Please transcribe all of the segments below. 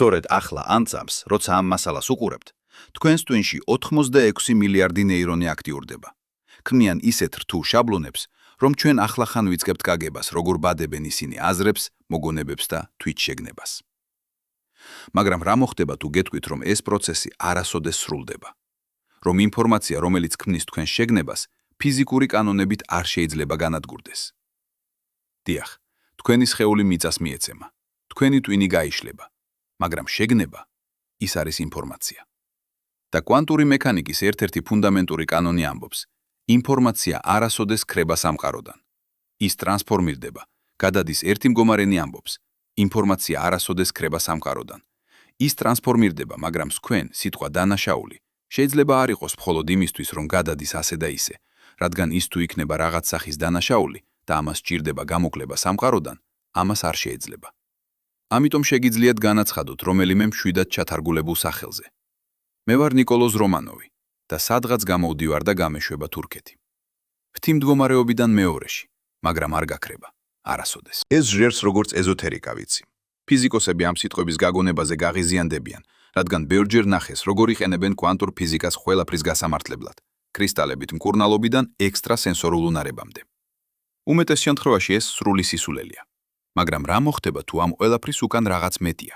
სწორედ ახლა ამ წამს, როცა ამ მასალას უყურებთ, თქვენს ტვინში 86 მილიარდი ნეირონი აქტიურდება. ქმნიან ისეთ რთულ შაბლონებს, რომ ჩვენ ახლახან ვიწყებთ გაგებას, როგორ ბადებენ ისინი აზრებს, მოგონებებს და თვითშეგნებას. მაგრამ რა მოხდება თუ გეტყვით, რომ ეს პროცესი არასოდეს სრულდება? რომ ინფორმაცია, რომელიც ქმნის თქვენს შეგნებას, ფიზიკური კანონებით არ შეიძლება განადგურდეს. დიახ, თქვენი სხეული მიწას მიეცემა, თქვენი ტვინი გაიშლება, მაგრამ შეგნება ის არის ინფორმაცია. და კვანტური მექანიკის ერთ-ერთი ფუნდამენტური კანონი ამბობს, ინფორმაცია არასოდეს ქრება სამყაროდან. ის ტრანსფორმირდება, გადადის ერთი მგომარენი ამბობს, ინფორმაცია არასოდეს ქრება სამყაროდან. ის ტრანსფორმირდება, მაგრამ თქვენ, სიტყვა დანაშაული, შეიძლება არ იყოს მხოლოდ იმისთვის, რომ გადადის ასე და ისე, რადგან ის თუ იქნება რაღაც სახის დანაშაული და ამას სჭირდება გამოკლება სამყაროდან, ამას არ შეიძლება. ამიტომ შეგიძლიათ განაცხადოთ რომელიმე მშვიდად ჩათარგულებულ სახელზე. მე ვარ ნიკოლოზ რომანოვი და სადღაც გამოვდივარ და გამეშვება თურქეთი. ვთი მდგომარეობიდან მეორეში, მაგრამ არ გაქრება, არასოდეს. ეს ჟღერს როგორც ეზოთერიკა ვიცი. ფიზიკოსები ამ სიტყვების გაგონებაზე გაღიზიანდებიან, რადგან ბევრჯერ ნახეს, როგორ იყენებენ კვანტურ ფიზიკას ყველაფრის გასამართლებლად, კრისტალებით მკურნალობიდან ექსტრასენსორულ უნარებამდე. უმეტეს შემთხვევაში ეს სრული სისულელია. მაგრამ რა მოხდება თუ ამ ყველაფრის უკან რაღაც მეტია?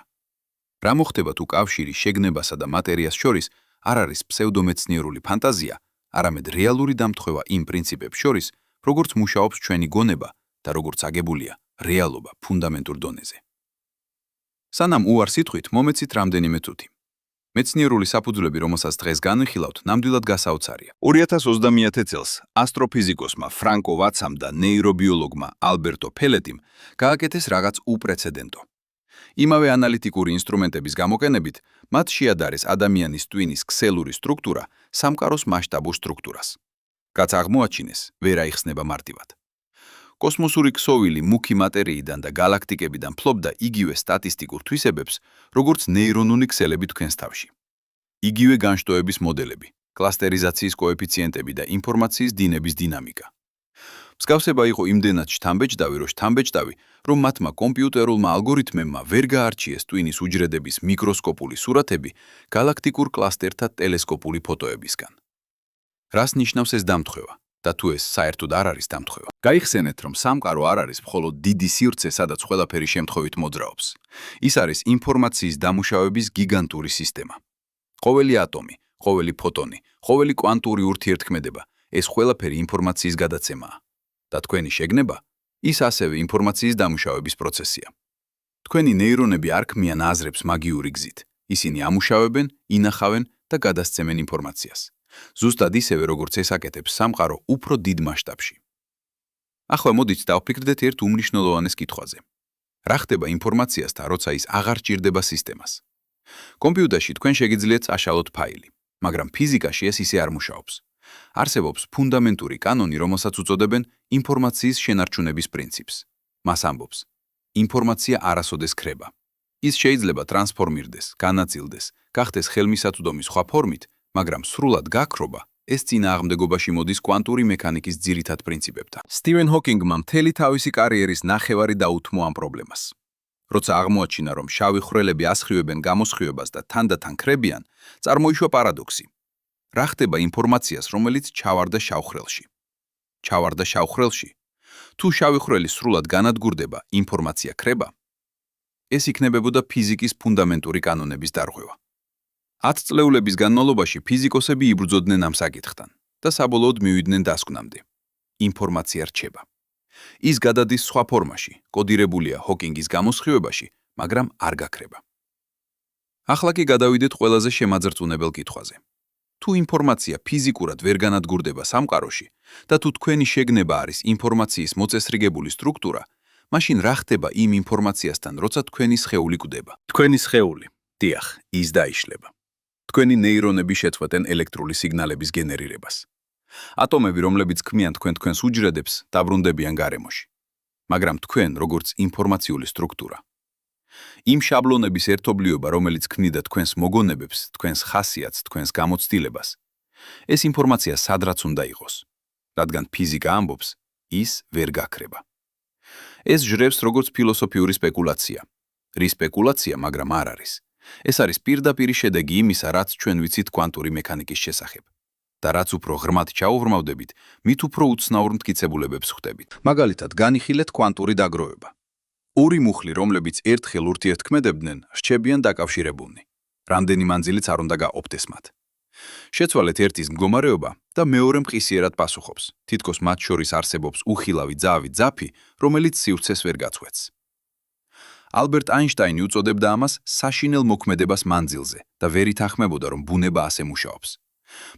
რა მოხდება თუ კავშირი შეგნებასა და მატერიას შორის არ არის ფსევდომეცნიერული ფანტაზია, არამედ რეალური დამთხევა იმ პრინციპებს შორის, როგორც მუშაობს ჩვენი გონება და როგორც აგებულია რეალობა ფუნდამენტურ დონეზე. სანამ უარს იტყვით, მომეცით რამდენიმე თუთი. მეცნიერული საფუძვლები, რომელსაც დღეს განვიხილავთ, ნამდვილად გასაოცარია. 2030 წელს ასტროფიზიკოსმა ფრანკო ვაცამ და ნეირობიოლოგმა ალბერტო ფელეტიმ გააკეთეს რაღაც უპრეცედენტო. იმავე ანალიტიკური ინსტრუმენტების გამოყენებით, მათ შეადარეს ადამიანის ტვინის ქსელური სტრუქტურა სამყაროს მასშტაბურ სტრუქტურას. რაც აღმოაჩინეს, ვერ აიხსნება მარტივად. კოსმოსური ქსოვილი მუქი მატერიიდან და გალაქტიკებიდან ფლობდა იგივე სტატისტიკურ თვისებებს, როგორც ნეირონული ქსელები თქვენს თავში. იგივე განშტოების მოდელები, კლასტერიზაციის კოეფიციენტები და ინფორმაციის დინების დინამიკა. მსგავსება იყო იმდენად შთამბეჭდავი, რომ მათმა კომპიუტერულმა ალგორითმებმა ვერ გაარჩიეს ტვინის უჯრედების მიკროსკოპული სურათები გალაქტიკურ კლასტერთა ტელესკოპული ფოტოებისგან. რას ნიშნავს ეს დამთხევა? და თუ ეს საერთოდ არ არის დამთხევა. გაიხსენეთ, რომ სამყარო არ არის მხოლოდ დიდი სივრცე, სადაც ყველაფერი შემთხვევით მოძრაობს. ის არის ინფორმაციის დამუშავების გიგანტური სისტემა. ყოველი ატომი, ყოველი ფოტონი, ყოველი კვანტური ურთიერთქმედება, ეს ყველაფერი ინფორმაციის გადაცემაა. და თქვენი შეგნება, ის ასევე ინფორმაციის დამუშავების პროცესია. თქვენი ნეირონები არ ქმნიან აზრებს მაგიური გზით. ისინი ამუშავებენ, ინახავენ და გადასცემენ ინფორმაციას. ზუსტად ისევე, როგორც ეს აკეთებს სამყარო უფრო დიდ მასშტაბში. ახლა მოდით დავფიქრდეთ ერთ უმნიშვნელოვანეს კითხვაზე. რა ხდება ინფორმაციასთან, როცა ის აღარ ჭირდება სისტემას? კომპიუტერში თქვენ შეგიძლიათ წაშალოთ ფაილი, მაგრამ ფიზიკაში ეს ისე არ მუშაობს. არსებობს ფუნდამენტური კანონი, რომელსაც უწოდებენ ინფორმაციის შენარჩუნების პრინციპს. მას ამბობს, ინფორმაცია არასოდეს ქრება. ის შეიძლება ტრანსფორმირდეს, განაწილდეს, გახდეს ხელმისაწვდომი სხვა ფორმით, მაგრამ სრულად გაქრობა ეს წინააღმდეგობაში მოდის კვანტური მექანიკის ძირითად პრინციპებთან. სტივენ ჰოკინგმა მთელი თავისი კარიერის ნახევარი დაუთმო ამ პრობლემას. როცა აღმოაჩინა, რომ შავი ხვრელები ასხივებენ გამოსხივებას და თანდათან ქრებიან, წარმოიშვა პარადოქსი. რა ხდება ინფორმაციას, რომელიც ჩავარდა შავ ხვრელში? ჩავარდა შავ ხვრელში. თუ შავი ხვრელი სრულად განადგურდება, ინფორმაცია ქრება? ეს იქნებებოდა ფიზიკის ფუნდამენტური კანონების დარღვევა. 10 წლეულების განმავლობაში ფიზიკოსები იბრძოდნენ ამ საკითხთან და საბოლოოდ მივიდნენ დასკვნამდე. ინფორმაცია რჩება. ის გადადის სხვა ფორმაში, კოდირებულია ჰოკინგის გამოსხივებაში, მაგრამ არ გაქრება. ახლა კი გადავიდეთ ყველაზე შემაძრწუნებელ კითხვაზე. თუ ინფორმაცია ფიზიკურად ვერ განადგურდება სამყაროში და თუ თქვენი შეგნება არის ინფორმაციის მოწესრიგებული სტრუქტურა, მაშინ რა ხდება იმ ინფორმაციასთან, როცა თქვენი სხეული კვდება? თქვენი სხეული, დიახ, ის დაიშლება. თქვენი ნეირონები შეწყვეტენ ელექტრული სიგნალების გენერირებას. ატომები, რომლებიც ქმნიან თქვენს უჯრედებს, დაბრუნდებიან გარემოში. მაგრამ თქვენ, როგორც ინფორმაციული სტრუქტურა, იმ შაბლონების ერთობლიობა, რომელიც ქმნიდა თქვენს მოგონებებს, თქვენს ხასიათს, თქვენს გამოცდილებას, ეს ინფორმაცია სადღაც უნდა იყოს, რადგან ფიზიკა ამბობს, ის ვერ გაქრება. ეს ჟრებს როგორც ფილოსოფიური სპეკულაცია. რის სპეკულაცია, მაგრამ არ არის. ეს არის პირდაპირი შედეგი იმისა, რაც ჩვენ ვიცით კვანტური მექანიკის შესახებ. და რაც უფრო ღრმად ჩაუღრმავდებით, მით უფრო უცნაურ მტკიცებულებებს ხვდებით. მაგალითად, განიხილეთ კვანტური დაგროვება. ორი მუხლი, რომლებიც ერთხელ ურთიერთქმედებდნენ, რჩებიან დაკავშირებულნი. რამდენი მანძილიც არ უნდა გაყოფდეს მათ. შეცვალეთ ერთის მდგომარეობა და მეორე მყისიერად პასუხობს. თითქოს მათ შორის არსებობს უხილავი ძაფი, რომელიც სივრცეს ვერ გაწყვეტს. ალბერტ აინშტაინი უწოდებდა ამას საშინელ მოქმედებას მანძილზე და ვერ ითანხმებოდა, რომ ბუნება ასე მუშაობს.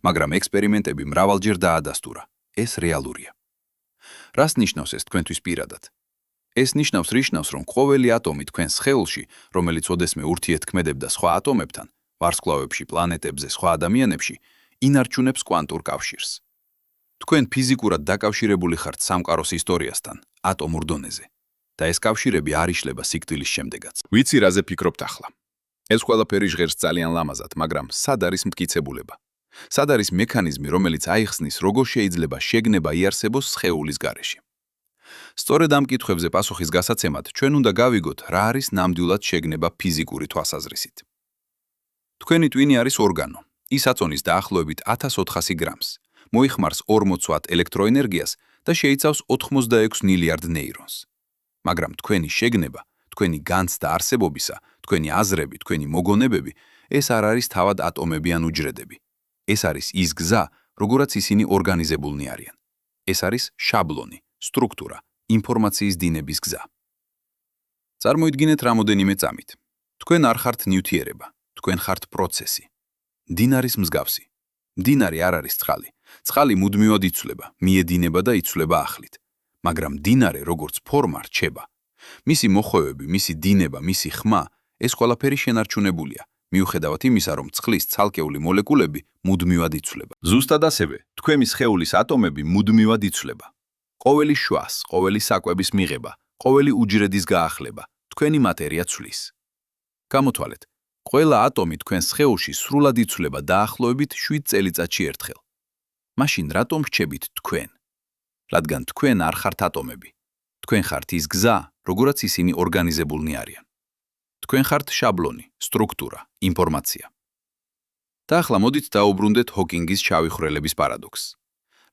მაგრამ ექსპერიმენტები მრავალჯერ დაადასტურა. ეს რეალურია. რას ნიშნავს ეს თქვენთვის პირადად? ეს ნიშნავს, რომ ყოველი ატომი თქვენს სხეულში, რომელიც ოდესმე ურთიერთქმედებდა სხვა ატომებთან, ვარსკვლავებში, პლანეტებზე, სხვა ადამიანებში, ინარჩუნებს კვანტურ კავშირს. თქვენ ფიზიკურად დაკავშირებული ხართ სამყაროს ისტორიასთან, ატომურ დონეზე. და ეს კავშირები არ იშლება სიკვდილის შემდეგაც. ვიცი, რაზე ფიქრობთ ახლა. ეს ყველაფერი ჟღერს ძალიან ლამაზად, მაგრამ სად არის მტკიცებულება? სად არის მექანიზმი, რომელიც აიხსნის, როგორ შეიძლება შეგნება იარსებოს სხეულის გარეშე? სწორედ ამ კითხვებზე პასუხის გასაცემად ჩვენ უნდა გავიგოთ, რა არის ნამდვილად შეგნება ფიზიკური თვალსაზრისით. თქვენი ტვინი არის ორგანო. ის აწონის დაახლოებით 1400 გრამს, მოიხმარს 40 ვატ ელექტროენერგიას და შეიცავს 86 მილიარდ ნეირონს. მაგრამ თქვენი შეგნება, თქვენი განცდა არსებობისა, თქვენი აზრები, თქვენი მოგონებები, ეს არ არის თავად ატომები ან უჯრედები. ეს არის ის გზა, როგორაც ისინი ორგანიზებულნი არიან. ეს არის შაბლონი, სტრუქტურა, ინფორმაციის დინების გზა. წარმოიდგინეთ რამოდენიმე წამით. თქვენ არ ხართ ნივთიერება, თქვენ ხართ პროცესი. დინარის მსგავსი. დინარი არ არის წყალი. წყალი მუდმივად იცვლება, მიედინება და იცვლება ახლით. მაგრამ დინარე როგორც ფორმა რჩება. მისი მოხვევები, მისი დინება, მისი ხმა, ეს ყველაფერი შენარჩუნებულია, მიუხედავად იმისა, რომ წყლის ცალკეული მოლეკულები მუდმივად იცვლება. ზუსტად ასევე, თქვენი სხეულის ატომები მუდმივად იცვლება. ყოველი შვას, ყოველი საკვების მიღება, ყოველი უჯრედის გაახლება, თქვენი მატერია ცვლის. გამოთვალეთ, ყველა ატომი თქვენ სხეულში სრულად იცვლება დაახლოებით 7 წელიწადში ერთხელ. მაშინ რატომ რჩებით თქვენ? რადგან თქვენ არ ხართ ატომები. თქვენ ხართ ის გზა, როგორაც ისინი ორგანიზებულნი არიან. თქვენ ხართ შაბლონი, სტრუქტურა, ინფორმაცია. და ახლა მოდით დაუბრუნდეთ ჰოკინგის შავი ხვრელების პარადოქსს.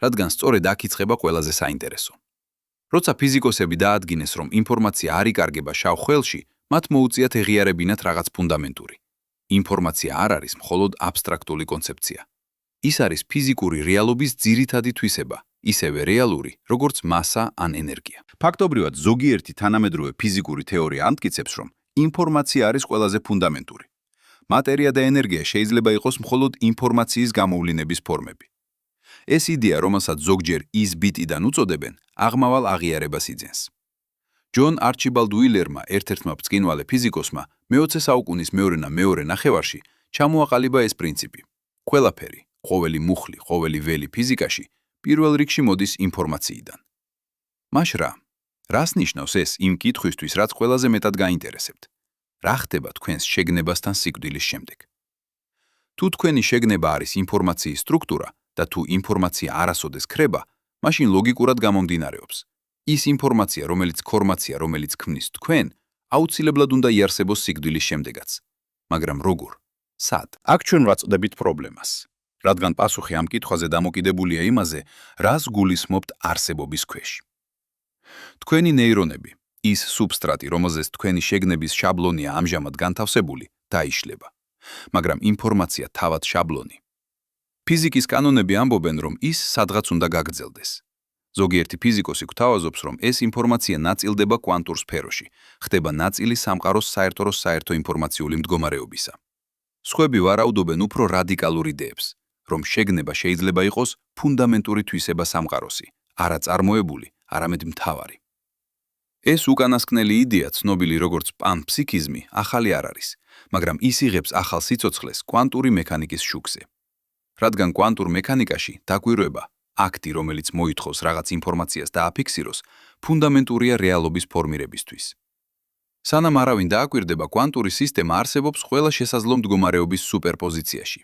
რადგან სწორედ აქ იწყება ყველაზე საინტერესო. როცა ფიზიკოსები დაადგინეს, რომ ინფორმაცია არ იკარგება შავ ხვრელში, მათ მოუწიათ ეღიარებინათ რაღაც ფუნდამენტური. ინფორმაცია არ არის მხოლოდ აბსტრაქტული კონცეფცია. ის არის ფიზიკური რეალობის ძირითადი თვისება, ისევე რეალური, როგორც მასა ან ენერგია. ფაქტობრივად, ზოგიერთი თანამედროვე ფიზიკური თეორია ამტკიცებს, რომ ინფორმაცია არის ყველაზე ფუნდამენტური. მატერია და ენერგია შეიძლება იყოს მხოლოდ ინფორმაციის გამოვლინების ფორმები. ეს იდეა, რომელსაც ზოგჯერ ის-ბიტიდან უწოდებენ, აღმავალ აღიარებას იძენს. ჯონ არჩიბალდ უილერმა, ერთ-ერთმა ბრწყინვალე ფიზიკოსმა, მე-20 საუკუნის მეორე ნახევარში ჩამოაყალიბა ეს პრინციპი. ყველაფერი, ყოველი მუხლი, ყოველი ველი ფიზიკაში პირველ რიგში მოდის ინფორმაციიდან. მაშ რას ნიშნავს ეს იმ კითხვისთვის, რაც ყველაზე მეტად გაინტერესებთ? რა ხდება თქვენს შეგნებასთან სიკვდილის შემდეგ? თუ თქვენი შეგნება არის ინფორმაციის სტრუქტურა და თუ ინფორმაცია არასოდეს ქრება, მაშინ ლოგიკურად გამომდინარეობს. ის ინფორმაცია, რომელიც ქმნის თქვენ, აუცილებლად უნდა იარსებოს სიკვდილის შემდეგაც. მაგრამ როგორ? სად? აქ ჩვენ ვაწოდებით პრობლემას. რადგან პასუხი ამ კითხვაზე დამოკიდებულია იმაზე, რას გულისხმობთ არსებობის ქვეშ. თქვენი ნეირონები, ის სუბსტრატი, რომელზეც თქვენი შეგნების შაბლონია ამჟამად განთავსებული, დაიშლება. მაგრამ ინფორმაცია თავად შაბლონი. ფიზიკის კანონები ამბობენ, რომ ის სადღაც უნდა გაგრძელდეს. ზოგიერთი ფიზიკოსი გვთავაზობს, რომ ეს ინფორმაცია ნაწილდება კვანტურ სფეროში, ხდება ნაწილი სამყაროს საერთო ინფორმაციული მდგომარეობისა. სხვები ვარაუდობენ უფრო რადიკალურ იდეებს, რომ შეგნება შეიძლება იყოს ფუნდამენტური თვისება სამყაროსი, არა წარმოებული, არამედ მთავარი. ეს უკანასკნელი იდეა, ცნობილი როგორც პანფსიქიზმი, ახალი არ არის, მაგრამ ის იღებს ახალ სიცოცხლეს კვანტური მექანიკის შუქზე. რადგან კვანტურ მექანიკაში დაკვირვება, აქტი, რომელიც მოითხოვს რაღაც ინფორმაციას დააფიქსიროს, ფუნდამენტურია რეალობის ფორმირებისთვის. სანამ არავინ დააკვირდება, კვანტური სისტემა არსებობს ყველა შესაძლო მდგომარეობის სუპერპოზიციაში.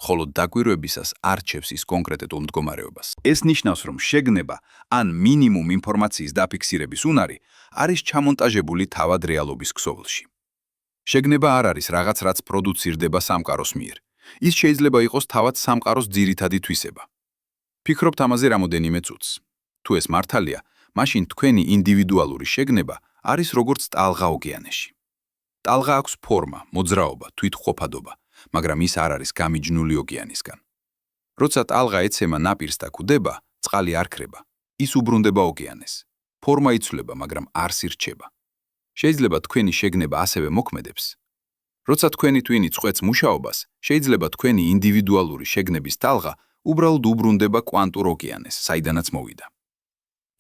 ხოლო დაკვირვებისას არჩევს ის კონკრეტულ მდგომარეობას. ეს ნიშნავს, რომ შეგნება ან მინიმუმ ინფორმაციის დაფიქსირების უნარი არის ჩამონტაჟებული თავად რეალობის ქსოვილში. შეგნება არ არის რაღაც, რაც პროდუცირდება სამყაროს მიერ. ის შეიძლება იყოს თავად სამყაროს ძირითადი თვისება. ფიქრობთ ამაზე რამოდენიმე წუთს. თუ ეს მართალია, მაშინ თქვენი ინდივიდუალური შეგნება არის როგორც ტალღა ოკეანეში. ტალღა აქვს ფორმა, მოძრაობა, თვითმყოფადობა, მაგრამ ის არ არის გამიჯნული ოკეანისგან. როცა ტალღა ეცემა ნაპირს და კვდება, წყალი არ ქრება. ის უბრუნდება ოკეანეს. ფორმა იცვლება, მაგრამ არს ირჩება. შეიძლება თქვენი შეგნება ასევე მოქმედებს. როცა თქვენი twin-ი წყვეტს მუშაობას, შეიძლება თქვენი ინდივიდუალური შეგნების ტალღა უბრალოდ უბრუნდება კვანტურ ოკეანეს, საიდანაც მოვიდა.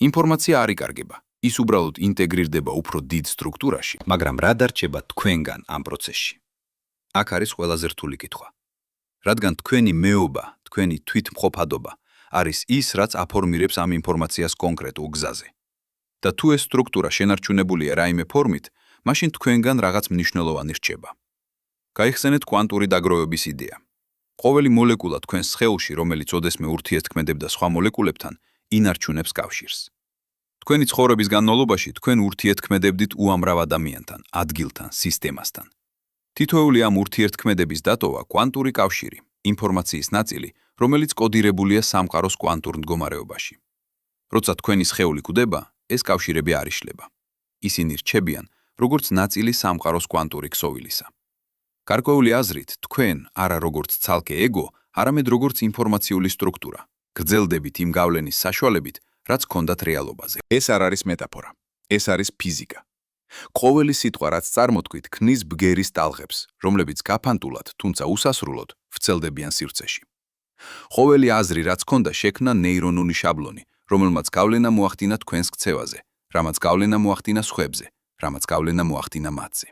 ინფორმაცია არ იკარგება, ის უბრალოდ ინტეგრირდება უფრო დიდ სტრუქტურაში, მაგრამ რა დარჩება თქვენგან ამ პროცესში? აქ არის ყველაზე რთული კითხვა. რადგან თქვენი მეობა, თქვენი თვითმყოფადობა არის ის, რაც აფორმირებს ამ ინფორმაციას კონკრეტულ გზაზე. და თუ ეს სტრუქტურა შენარჩუნებულია რაიმე ფორმით, მაშინ თქვენგან რაღაც მნიშვნელოვანი რჩება. გაიხსენეთ კვანტური დაგროვების იდეა. ყოველი მოლეკულა თქვენს სხეულში, რომელიც ოდესმე ურთიერთქმედებდა სხვა მოლეკულებთან, ინარჩუნებს კავშირს. თქვენი ცხოვრების განმავლობაში თქვენ ურთიერთქმედებდით უამრავ ადამიანთან, ადგილთან, სისტემასთან. თითოეული ამ ურთიერთქმედების დატოვა კვანტური კავშირი, ინფორმაციის ნაწილი, რომელიც კოდირებულია სამყაროს კვანტურ მდგომარეობაში. როცა თქვენი სხეული კვდება, ეს კავშირები არ იშლება. ისინი რჩებიან, როგორც ნაწილი სამყაროს კვანტური ქსოვილისა. გარკვეული აზრით, თქვენ არა როგორც ცალკე ეგო, არამედ როგორც ინფორმაციული სტრუქტურა, გრძელდებით იმ გავლენის საშუალებით, რაც გქონდათ რეალობაზე. ეს არ არის მეტაფორა, ეს არის ფიზიკა. ყოველი სიტყვა, რაც წარმოთქვით, ქმნის ბგერის ტალღებს, რომლებიც გაფანტულად, თუმცა უსასრულოდ, ვრცელდებიან სივრცეში. ყოველი აზრი, რაც გქონდა, შექმნა ნეირონული შაბლონი, რომელმაც გავლენა მოახდინა თქვენს ქცევაზე, რამაც გავლენა მოახდინა სხვებზე, რამაც გავლენა მოახდინა მათზე.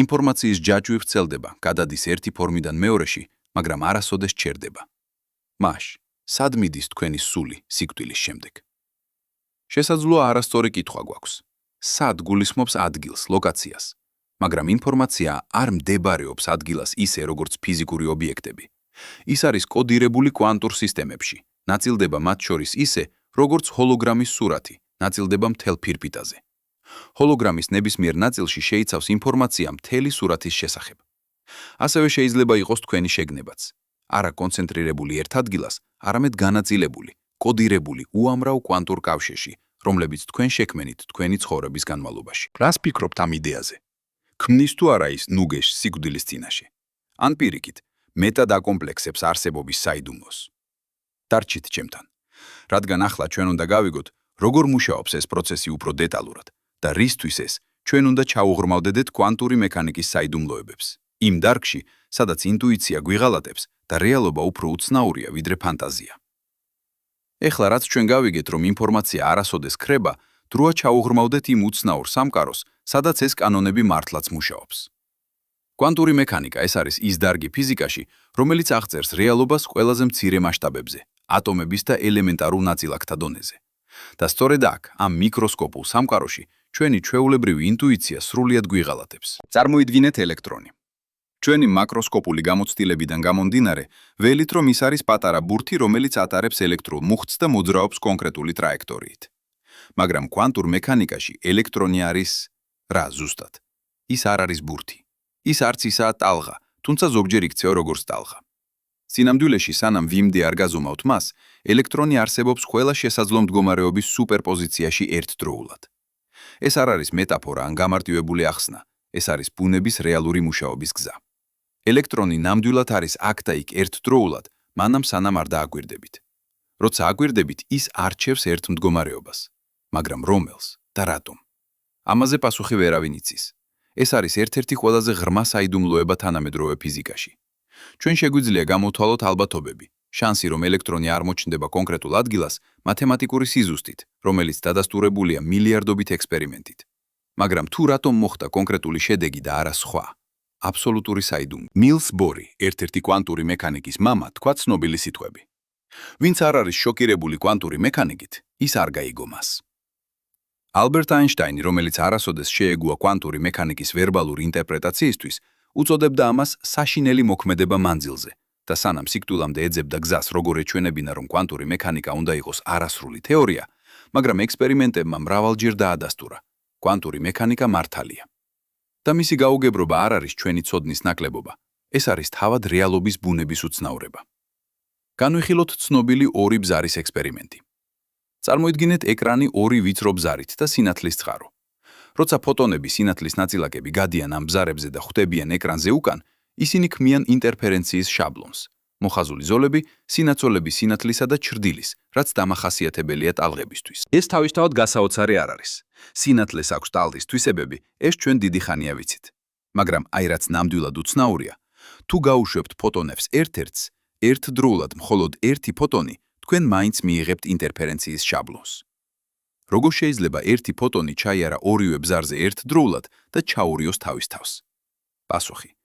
ინფორმაციის ჯაჭვი ვრცელდება, გადადის ერთი ფორმიდან მეორეში, მაგრამ არასოდეს ჩერდება. მაშ, სად მიდის თქვენი სული სიკვდილის შემდეგ? შესაძლოა არასწორი კითხვა გვაქვს. სად გულისხმობს ადგილს, ლოკაციას, მაგრამ ინფორმაცია არ მდებარეობს ადგილას ისე, როგორც ფიზიკური ობიექტები. ის არის კოდირებული კვანტურ სისტემებში, ნაწილდება მათ შორის ისე, როგორც ჰოლოგრამის სურათი, ნაწილდება მთელ ფირფიტაზე. ჰოლოგრამის ნებისმიერ ნაწილში შეიცავს ინფორმაცია მთელი სურათის შესახებ. ასევე შეიძლება იყოს თქვენი შეგნებაც. არა კონცენტრირებული ერთ ადგილას, არამედ განაწილებული, კოდირებული უამრავ კვანტურ კავშირში, რომლებიც თქვენ შექმენით თქვენი ცხოვრების განმავლობაში. რას ფიქრობთ ამ იდეაზე? ქმნის თუ არა ის ნუგეშს სიკვდილის წინაშე? ან პირიქით, მეტად აკომპლექსებს არსებობის საიდუმლოს? დარჩით ჩემთან, რადგან ახლა ჩვენ უნდა გავიგოთ, როგორ მუშაობს ეს პროცესი უფრო დეტალურად და რისთვის ეს ჩვენ უნდა ჩაუღრმავდეთ კვანტური მექანიკის საიდუმლოებებს. იმ დარგში, სადაც ინტუიცია გვიღალატებს და რეალობა უფრო უცნაურია ვიდრე ფანტაზია. ეხლა რაც ჩვენ გავიგეთ, რომ ინფორმაცია არასოდეს ქრება, დროა ჩაუღრმავდეთ იმ უცნაურ სამყაროს, სადაც ეს კანონები მართლაც მუშაობს. კვანტური მექანიკა ეს არის ის დარგი ფიზიკაში, რომელიც აღწერს რეალობას ყველაზე მცირე მასშტაბებზე, ატომების და ელემენტარულ ნაწილაკთა დონეზე. და სწორედ აქ, ამ მიკროსკოპულ სამყაროში, ჩვენი ჩვეულებრივი ინტუიცია სრულიად გვიღალატებს. წარმოიდგინეთ ელექტრონი. ჩვენი მაკროსკოპული გამოცდილებიდან გამომდინარე, ველით რომ ის არის პატარა ბურთი, რომელიც ატარებს ელექტრულ მუხტს და მოძრაობს კონკრეტული ტრაექტორიით. მაგრამ კვანტურ მექანიკაში ელექტრონი არის რა ზუსტად? ის არ არის ბურთი. ის არც ისაა ტალღა, თუმცა ზოგჯერ იქცევა როგორც ტალღა. სინამდვილეში, სანამ ვიმდე არ გაზომავთ მას, ელექტრონი არსებობს ყველა შესაძლო მდგომარეობის სუპერპოზიციაში ერთდროულად. ეს არ არის მეტაფორა ან გამარტივებული ახსნა, ეს არის ბუნების რეალური მუშაობის გზა. ელექტრონი ნამდვილად არის აქ და იქ ერთდროულად, მანამ სანამ არ დააგვირდებით. როცა აგვირდებით, ის არჩევს ერთ მდგომარეობას, მაგრამ რომელს და რატომ? ამაზე პასუხი ვერავინ იცის. ეს არის ერთ-ერთი ყველაზე ღრმა საიდუმლოება თანამედროვე ფიზიკაში. ჩვენ შეგვიძლია გამოვთვალოთ ალბათობები, შანსი რომ ელექტრონი არ მოჩნდება კონკრეტულ ადგილას, მათემატიკური სიზუსტით, რომელიც დადასტურებულია მილიარდობით ექსპერიმენტით. მაგრამ თუ რატომ მოხდა კონკრეტული შედეგი და არა სხვა? აბსოლუტური საიდუმლო. ნილს ბორი, ერთ-ერთი კვანტური მექანიკის მამა, თქვა ცნობილი სიტყვები. ვინც არ არის შოკირებული კვანტური მექანიკით, ის არ გაიგო მას. ალბერტ აინშტაინი, რომელიც არასოდეს შეეგუა კვანტური მექანიკის ვერბალური ინტერპრეტაციისთვის, უწოდებდა ამას საშინელი მოქმედება მანძილზე და სანამ სიკვდილამდე ეძებდა გზას, როგორ ეჩვენებინა, რომ კვანტური მექანიკა უნდა იყოს არასრული თეორია, მაგრამ ექსპერიმენტებმა მრავალჯერ დაადასტურა, კვანტური მექანიკა მართალია. და მისი გაუგებრობა არ არის ჩვენი ცოდნის ნაკლებობა. ეს არის თავად რეალობის ბუნების უცნაურება. განვიხილოთ ცნობილი ორი ბზარის ექსპერიმენტი. წარმოიდგინეთ ეკრანი ორი ვიწრო ბზარით და სინათლის წყარო. როცა ფოტონები სინათლის ნაწილაკები გადიან ამ ბზარებზე და ხვდებიან ეკრანზე უკან, ისინი ქმნიან ინტერფერენციის შაბლონს. მოხაზული ზოლები, სინაცოლები სინათლისა და ჩრდილის, რაც დამახასიათებელია ტალღებისთვის. ეს თავისთავად გასაოცარი არ არის. სინათლეს აქვს ტალღის თვისებები, ეს ჩვენ დიდი ხანია ვიცით. მაგრამ აი რაც ნამდვილად უცნაურია, თუ გაუშვებთ ფოტონებს ერთ-ერთს, ერთდროულად მხოლოდ ერთი ფოტონი, თქვენ მაინც მიიღებთ ინტერფერენციის შაბლონს. როგორ შეიძლება ერთი ფოტონი ჩაიარა ორივე ბზარზე ერთდროულად და ჩაურიოს თავის თავს? პასუხი: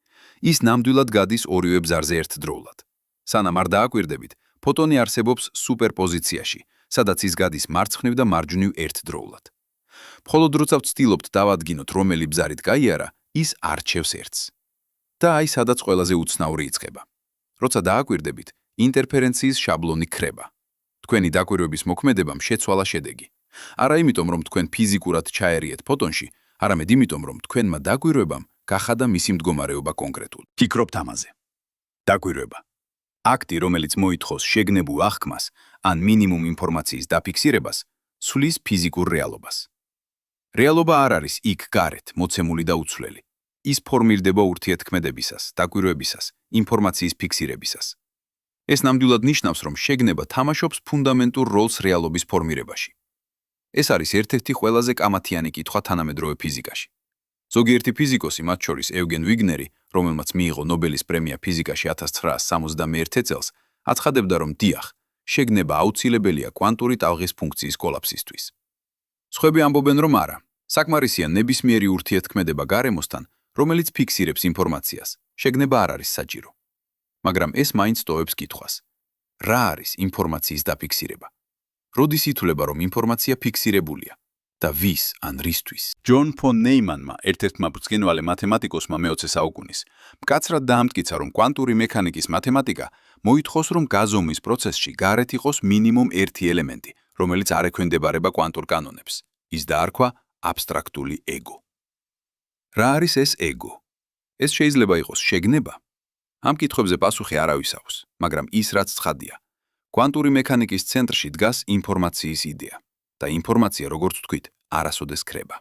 ის ნამდვილად გადის ორივე ბზარზე ერთდროულად. სანამ არ დააკვირდებით, ფოტონი არსებობს სუპერპოზიციაში, სადაც ის გადის მარცხნივ და მარჯვნივ ერთდროულად. მხოლოდ როცა ვცდილობთ დავადგინოთ, რომელი ბზარით გაიარა, ის არჩევს ერთს. და აი სადაც ყველაზე უცნაური იწყება. როცა დააკვირდებით, ინტერფერენციის შაბლონი ქრება. თქვენი დაკვირვების მოქმედებამ შეცვალა შედეგი. არა იმიტომ, რომ თქვენ ფიზიკურად ჩაერიეთ ფოტონში, არამედ იმიტომ, რომ თქვენმა დაკვირვებამ გახადა მისი მდგომარეობა კონკრეტული. ფიქრობთ ამაზე. დაკვირვება. აქტი, რომელიც მოითხოვს შეგნებულ აღქმას ან მინიმუმ ინფორმაციის დაფიქსირებას, სulis ფიზიკურ რეალობას. რეალობა არ არის იქ გარეთ, მოცემული და უცვლელი. ის ფორმირდება ურთიერთქმედებისას, დაკვირვებისას, ინფორმაციის ფიქსირებისას. ეს ნამდვილად ნიშნავს, რომ შეგნება თამაშობს ფუნდამენტურ როლს რეალობის ფორმირებაში. ეს არის ერთ-ერთი ყველაზე კამათიანი კითხვა თანამედროვე ფიზიკაში. ზოგიერთი ფიზიკოსი, მათ შორის ევგენ ვიგნერი, რომელმაც მიიღო ნობელის პრემია ფიზიკაში 1971 წელს, აცხადებდა, რომ დიახ, შეგნება აუცილებელია კვანტური ტალღის ფუნქციის კოლაფსისთვის. სხვები ამბობენ, რომ არა, საკმარისია ნებისმიერი ურთიერთქმედება გარემოსთან, რომელიც ფიქსირებს ინფორმაციას, შეგნება არ არის საჭირო. მაგრამ ეს მაინც ტოვებს კითხვას. რა არის ინფორმაციის დაფიქსირება? როდის ითვლება, რომ ინფორმაცია ფიქსირებულია? და ვის ან რისთვის? ჯონ ფონ ნეიმანმა, ერთ-ერთმა ბრწყინვალე მათემატიკოსმა მე-20 საუკუნის, მკაცრად დაამტკიცა, რომ კვანტური მექანიკის მათემატიკა მოითხოვს, რომ გაზომვის პროცესში გარეთ იყოს მინიმუმ ერთი ელემენტი, რომელიც არ ექვემდებარება კვანტურ კანონებს. ის დაარქვა აბსტრაქტული ეგო. რა არის ეს ეგო? ეს შეიძლება იყოს შეგნება? ამ კითხვებზე პასუხი არავის აქვს, მაგრამ ის რაც ცხადია. კვანტური მექანიკის ცენტრში დგას ინფორმაციის იდეა. და ინფორმაცია, როგორც ვთქვით, არასოდეს ქრება.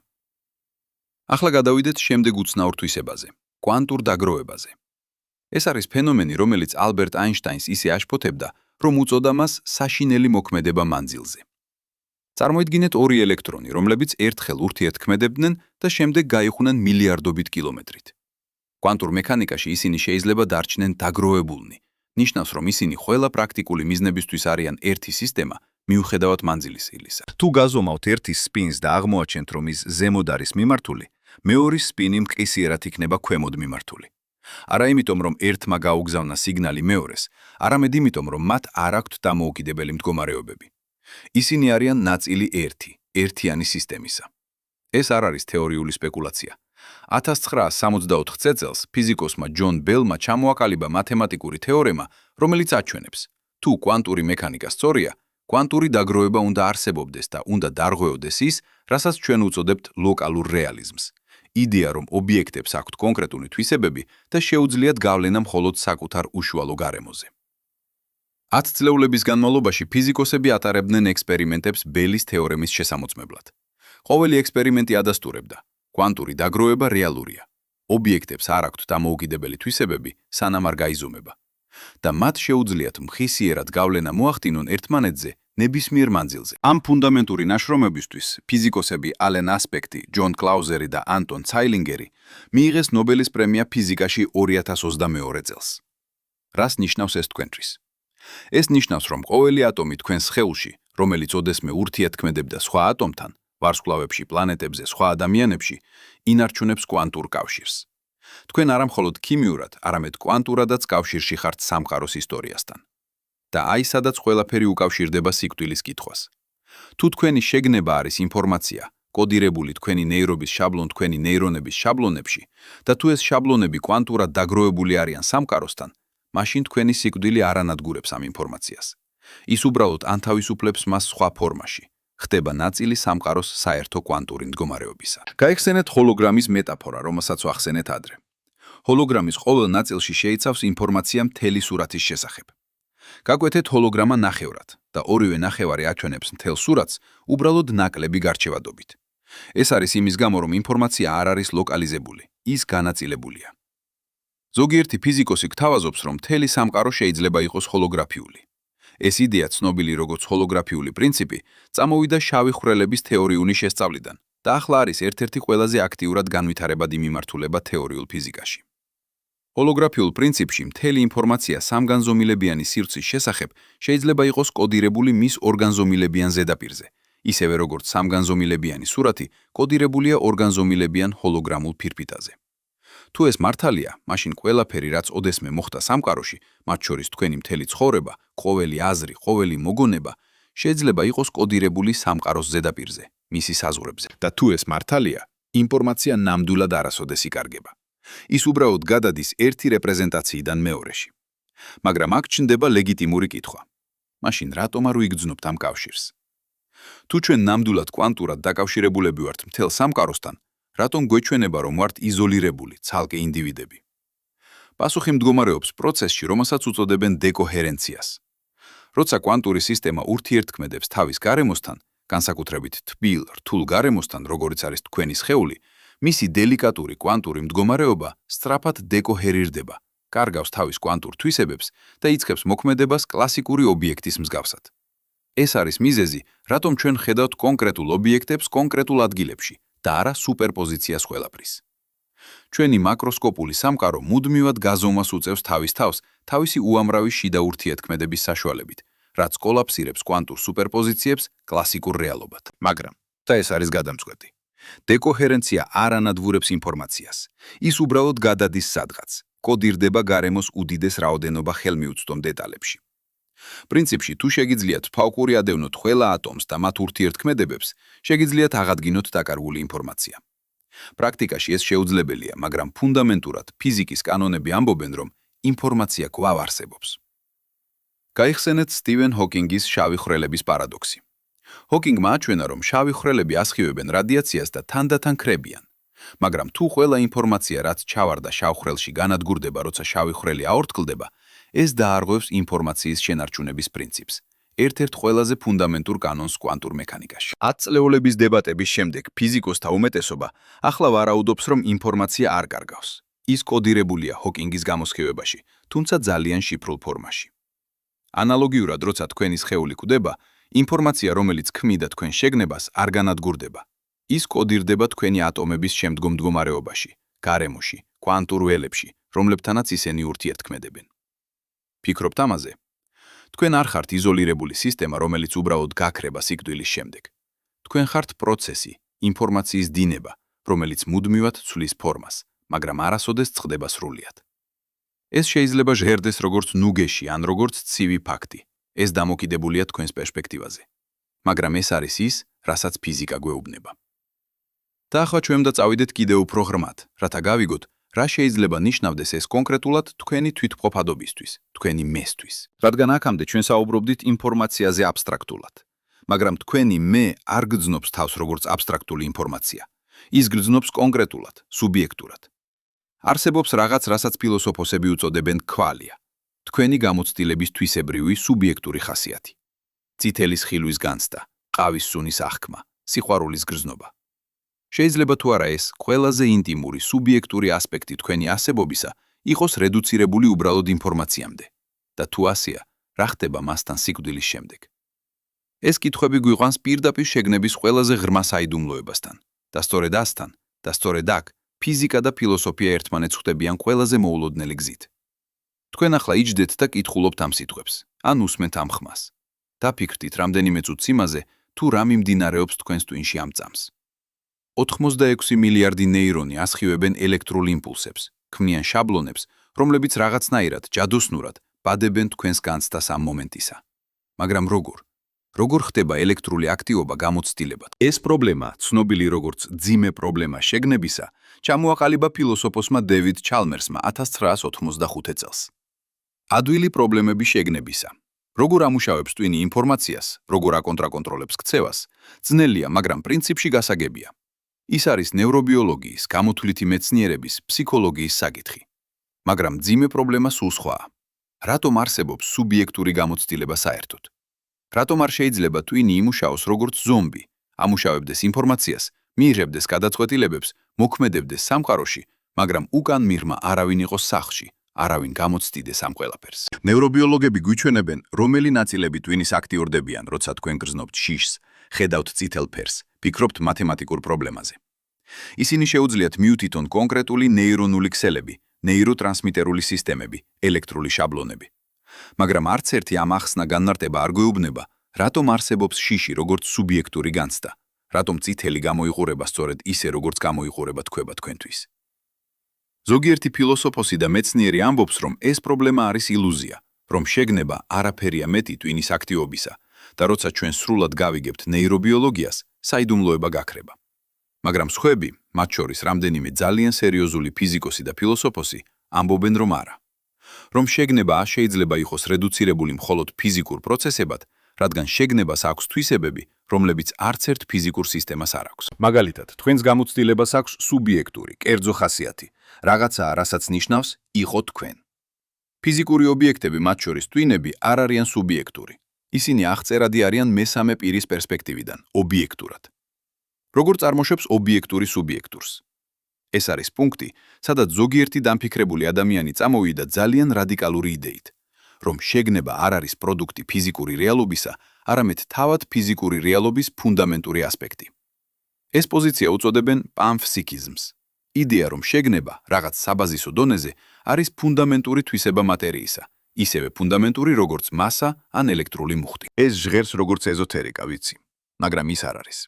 ახლა გადავიდეთ შემდეგ უცნაურ თვისებაზე, კვანტურ დაგროვებაზე. ეს არის ფენომენი, რომელიც ალბერტ აინშტაინს ისე აშფოთებდა, რომ უწოდა მას საშინელი მოქმედება მანძილზე. წარმოიდგინეთ ორი ელექტრონი, რომლებიც ერთხელ ურთიერთქმედებდნენ და შემდეგ გაიხუნან მილიარდობით კილომეტრით. კვანტურ მექანიკაში ისინი შეიძლება დარჩნენ დაგროვებულნი. ნიშნავს, რომ ისინი ყველა პრაქტიკული მიზნებისთვის არიან ერთი სისტემა, მიუხედავად მანძილის სილისა. თუ გაზომავთ ერთის სპინს და აღმოაჩენთ, რომ ის ზემოთ არის მიმართული, მეორის სპინი მყისიერად იქნება ქვემოთ მიმართული. არა იმიტომ, რომ ერთმა გაუგზავნა სიგნალი მეორეს, არამედ იმიტომ, რომ მათ არ აქვთ დამოუკიდებელი მდგომარეობები. ისინი არიან ნაწილი ერთიანი სისტემისა. ეს არ არის თეორიული სპეკულაცია. 1964 წელს ფიზიკოსმა ჯონ ბელმა ჩამოაკალიბა მათემატიკური თეორემა, რომელიც აჩვენებს, თუ კვანტური მექანიკა სწორია, კვანტური დაგროვება უნდა არსებობდეს და უნდა დარღვეოდეს ის, რასაც ჩვენ უწოდებთ ლოკალურ რეალიზმს. იდეა, რომ ობიექტებს აქვთ კონკრეტული თვისებები და შეუძლიათ გავლენა მხოლოდ საკუთარ უშუალო გარემოზე. 10 წლეულების განმავლობაში ფიზიკოსები ატარებდნენ ექსპერიმენტებს ბელის თეორემის შესამოწმებლად. ყოველი ექსპერიმენტი ადასტურებდა, კვანტური დაგროვება რეალურია. ობიექტებს არ აქვთ დამოუკიდებელი თვისებები, სანამ არ გაიზომება. და მათ შეუძლიათ მხისიერად გავლენა მოახდინონ ერთმანეთზე ნებისმიერ მანძილზე. ამ ფუნდამენტური ნაშრომებისთვის ფიზიკოსები ალენ ასპექტი, ჯონ კლაუზერი და ანტონ ცაილინგერი მიიღეს ნობელის პრემია ფიზიკაში 2022 წელს. რას ნიშნავს ეს თქვენთვის? ეს ნიშნავს, რომ ყოველი ატომი თქვენს სხეულში, რომელიც ოდესმე ურთიერთქმედებდა სხვა ატომთან, ვარსკვლავებში, პლანეტებზე, სხვა ადამიანებში, ინარჩუნებს კვანტურ კავშირს. თქვენ არა მხოლოდ ქიმიურად, არამედ კვანტურადაც კავშირში ხართ სამყაროს ისტორიასთან. და აი სადაც ყველაფერი უკავშირდება სიკვდილის კითხვას. თუ თქვენი შეგნება არის ინფორმაცია, კოდირებული თქვენი ნეირობის შაბლონ თქვენი ნეირონების შაბლონებში და თუ ეს შაბლონები კვანტურად დაგროვებული არიან სამყაროსთან, მაშინ თქვენი სიკვდილი არ ანადგურებს ამ ინფორმაციას. ის უბრალოდ ანთავისუფლებს მას სხვა ფორმაში, ხდება ნაწილი სამყაროს საერთო კვანტური მდგომარეობისა. გაიხსენეთ ჰოლოგრამის მეტაფორა, რომელსაც ვახსენეთ ადრე. ჰოლოგრამის ყოველ ნაწილში შეიცავს ინფორმაცია მთელი სურათის შესახებ. გაგვეთეთ ჰოლოგრამა ნახევრად და ორივე ნახევარი აჩვენებს მთელ სურათს უბრალოდ ნაკლები გარჩევადობით. ეს არის იმის გამო, რომ ინფორმაცია არ არის ლოკალიზებული, ის განაწილებულია. ზოგიერთი ფიზიკოსი გთავაზობს, რომ მთელი სამყარო შეიძლება იყოს ჰოლოგრაფიული. ეს იდეა, ცნობილი როგორც ჰოლოგრაფიული პრინციპი, წამოვიდა შავი ხვრელების თეორიული შესწავლიდან და ახლა არის ერთ-ერთი ყველაზე აქტიურად განვითარებადი მიმართულება თეორიულ ფიზიკაში. ჰოლოგრაფიულ პრინციპში მთელი ინფორმაცია სამგანზომილებიანი სივრცის შესახებ შეიძლება იყოს კოდირებული მის ორგანზომილებიან ზედაპირზე, ისევე როგორც სამგანზომილებიანი სურათი კოდირებულია ორგანზომილებიან ჰოლოგრამულ ფირფიტაზე. თუ ეს მართალია, მაშინ ყველაფერი, რაც ოდესმე მოხდა სამყაროში, მათ შორის თქვენი მთელი ცხოვრება, ყოველი აზრი, ყოველი მოგონება, შეიძლება იყოს კოდირებული სამყაროს ზედაპირზე, მისი საზღვრებზე. და თუ ეს მართალია, ინფორმაცია ნამდვილად არასოდეს იკარგება. ის უბრალოდ გადადის ერთი რეპრეზენტაციიდან მეორეში. მაგრამ აქ ჩნდება ლეგიტიმური კითხვა. მაშინ რატომ არ ვიგრძნობთ ამ კავშირს? თუ ჩვენ ნამდვილად კვანტურად დაკავშირებულები ვართ მთელ სამყაროსთან, რატომ გვეჩვენება, რომ ვართ იზოლირებული, ცალკე ინდივიდები? პასუხი მდგომარეობს პროცესში, რომელსაც უწოდებენ დეკოჰერენციას. როცა კვანტური სისტემა ურთიერთქმედებს თავის გარემოსთან, განსაკუთრებით თბილ, რთულ გარემოსთან, როგორიც არის თქვენი სხეული, მისი დელიკატური კვანტური მდგომარეობა სწრაფად დეკოჰერირდება, კარგავს თავის კვანტურ თვისებებს და იწყებს მოქმედებას კლასიკური ობიექტის მსგავსად. ეს არის მიზეზი, რატომ ჩვენ ხედავთ კონკრეტულ ობიექტებს კონკრეტულ ადგილებში და არა სუპერპოზიციას ყველაფრის. ჩვენი მაკროსკოპული სამყარო მუდმივად გაზომვას უწევს თავის თავს თავისი უამრავი შიდა ურთიერთქმედების საშუალებით, რაც კოლაფსირებს კვანტურ სუპერპოზიციებს კლასიკურ რეალობად. მაგრამ და ეს არის გადამწყვეტი. დეკოჰერენცია არ ანადგურებს ინფორმაციას. ის უბრალოდ გადადის სადღაც, კოდირდება გარემოს უდიდეს რაოდენობა ხელმიუწვდომ დეტალებში. პრინციპში, თუ შეგიძლიათ ფაუკური ადევნოთ ყველა ატომს და მათ ურთიერთქმედებებს, შეგიძლიათ აღადგინოთ დაკარგული ინფორმაცია. პრაქტიკაში ეს შეუძლებელია, მაგრამ ფუნდამენტურად ფიზიკის კანონები ამბობენ, რომ ინფორმაცია კვლავ არსებობს. გაიხსენეთ სტივენ ჰოკინგის შავი ხვრელების პარადოქსი. ჰოკინგმა აჩვენა, რომ შავი ხვრელები ასხივებენ რადიაციას და თანდათან ქრებიან. მაგრამ თუ ყველა ინფორმაცია, რაც ჩავარდა შავ ხვრელში, განადგურდება, როცა შავი ხვრელი აორთქლდება, ეს დაარღვევს ინფორმაციის შენარჩუნების პრინციპს, ერთ-ერთ ყველაზე ფუნდამენტურ კანონს კვანტურ მექანიკაში. 10 წლეულების დებატების შემდეგ ფიზიკოსთა უმეტესობა ახლა ვარაუდობს, რომ ინფორმაცია არ კარგავს. ის კოდირებულია ჰოკინგის გამოსხივებაში, თუმცა ძალიან შიფრულ ფორმაში. ანალოგიურად, როცა თქვენი სხეული კვდება, ინფორმაცია, რომელიც ქმნიდა თქვენ შეგნებას, არ განადგურდება. ის კოდირდება თქვენი ატომების შემდგომ მდგომარეობაში, გარემოში, კვანტურ ველებში, რომლებთანაც ისინი ურთიერთქმედებენ. ფიქრობთ ამაზე? თქვენ არ ხართ იზოლირებული სისტემა, რომელიც უბრალოდ გაქრება სიკვდილის შემდეგ. თქვენ ხართ პროცესი, ინფორმაციის დინება, რომელიც მუდმივად ცვლის ფორმას, მაგრამ არასოდეს წყდება სრულად. ეს შეიძლება ჟღერდეს როგორც ნუგეში ან როგორც ცივი ფაქტი. ეს დამოკიდებულია თქვენს პერსპექტივაზე. მაგრამ ეს არის ის, რასაც ფიზიკა გვეუბნება. და ახლა ჩვენ წავიდეთ კიდევ უფრო ღრმად, რათა გავიგოთ, რა შეიძლება ნიშნავდეს ეს კონკრეტულად თქვენი თვითმყოფადობისთვის, თქვენი მესთვის. რადგან აქამდე ჩვენ საუბრობდით ინფორმაციაზე აბსტრაქტულად. მაგრამ თქვენი მე არ გრძნობს თავს როგორც აბსტრაქტული ინფორმაცია. ის გრძნობს კონკრეტულად, სუბიექტურად. არსებობს რაღაც, რასაც ფილოსოფოსები უწოდებენ ქვალია. თქვენი გამოცდილების თვისებრივი სუბიექტური ხასიათი. წითელის ხილვის განცდა, ყავის სუნის აღქმა, სიყვარულის გრძნობა. შეიძლება თუ არა ეს ყველაზე ინტიმური სუბიექტური ასპექტი თქვენი არსებობისა იყოს რედუცირებული უბრალოდ ინფორმაციამდე. და თუ ასეა, რა ხდება მასთან სიკვდილის შემდეგ? ეს კითხვები გვიყვანს პირდაპირ შეგნების ყველაზე ღრმა საიდუმლოებასთან. და სწორედ ასთან, და სწორედ აქ, ფიზიკა და ფილოსოფია ერთმანეთს ხვდებიან ყველაზე მოულოდნელი გზით. თქვენ ახლა იჯდეთ და კითხულობთ ამ სიტყვებს, ან უსმენთ ამ ხმას. დაფიქრდით რამდენიმე წუთს იმაზე, თუ რა მიმდინარეობს თქვენს ტვინში ამ წამს. 86 მილიარდი ნეირონი ასხივებენ ელექტრულ იმპულსებს, ქმნიან შაბლონებს, რომლებიც რაღაცნაირად ჯადოსნურად ბადებენ თქვენს განცდას ამ მომენტისა. მაგრამ როგორ ხდება ელექტრული აქტივობა გამოცდილებად? ეს პრობლემა, ცნობილი როგორც ძიმე პრობლემა შეგნებისა, ჩამოაყალიბა ფილოსოფოსმა დევიდ ჩალმერსმა 1985 წელს. ადვილი პრობლემები შეგნებისა. როგორ ამუშავებს ტვინი ინფორმაციას, როგორ აკონტრაკონტროლებს ქცევას, ძნელია, მაგრამ პრინციპში გასაგებია. ის არის ნევრობიოლოგიის, გამოთვლითი მეცნიერების, ფსიქოლოგიის საკითხი. მაგრამ მძიმე პრობლემა სულ სხვაა. რატომ არსებობს სუბიექტური გამოცდილება საერთოდ? რატომ არ შეიძლება ტვინი იმუშაოს როგორც ზომბი, ამუშავებდეს ინფორმაციას, მიიღებდეს გადაწყვეტილებებს, მოქმედებდეს სამყაროში, მაგრამ უკან მიღმა არავინ იყოს სახლში, არავინ გამოცდიდეს ამ ყველაფერს. ნევრობიოლოგები გვიჩვენებენ, რომელი ნაწილები ტვინის აქტიურდებიან, როცა თქვენ გრძნობთ შიშს, ხედავთ წითელ ფერს, ფიქრობთ მათემატიკურ პრობლემაზე. ისინი შეუძლიათ მიუთითონ კონკრეტული ნეირონული ქსელები, ნეიროტრანსმიტერული სისტემები, ელექტრული შაბლონები. მაგრამ არც ერთი ამ ახსნა განმარტება არ გვეუბნება, რატომ არსებობს შიში როგორც სუბიექტური განცდა, რატომ წითელი გამოიყურება სწორედ ისე, როგორც გამოიყურება თქვება თქვენთვის. ზოგიერთი ფილოსოფოსი და მეცნიერი ამბობს, რომ ეს პრობლემა არის ილუზია, რომ შეგნება არაფერია მეტი ტვინის აქტივობისა და როცა ჩვენ სრულად გავიგებთ ნეირობიოლოგიას, საიდუმლოება გაქრება. მაგრამ სხვები, მათ შორის რამდენიმე ძალიან სერიოზული ფიზიკოსი და ფილოსოფოსი, ამბობენ, რომ არა. რომ შეგნება შეიძლება იყოს რედუცირებული მხოლოდ ფიზიკურ პროცესებად, რადგან შეგნებას აქვს თვისებები, რომლებიც არც ერთ ფიზიკურ სისტემას არ აქვს. მაგალითად, თქვენს გამოცდილებას აქვს სუბიექტური, კერძო ხასიათი, რაღაცაა, რასაც ნიშნავს იყო თქვენ. ფიზიკური ობიექტები, მათ შორის ტვინები, არ არიან სუბიექტური. ისინი აღწერადი არიან მესამე პირის პერსპექტივიდან, ობიექტურად. როგორ წარმოშობს ობიექტური სუბიექტურს? ეს არის პუნქტი, სადაც ზოგიერთი დამფიქრებული ადამიანი წამოვიდა ძალიან რადიკალური იდეით, რომ შეგნება არ არის პროდუქტი ფიზიკური რეალობისა, არამედ თავად ფიზიკური რეალობის ფუნდამენტური ასპექტი. ეს პოზიცია უწოდებენ პანფსიქიზმს. იდეა, რომ შეგნება რაღაც საბაზისო დონეზე არის ფუნდამენტური თვისება მატერიისა, ისევე ფუნდამენტური როგორც მასა ან ელექტრული მუხტი. ეს ჟღერს როგორც ეზოთერიკა, ვიცი, მაგრამ ის არ არის.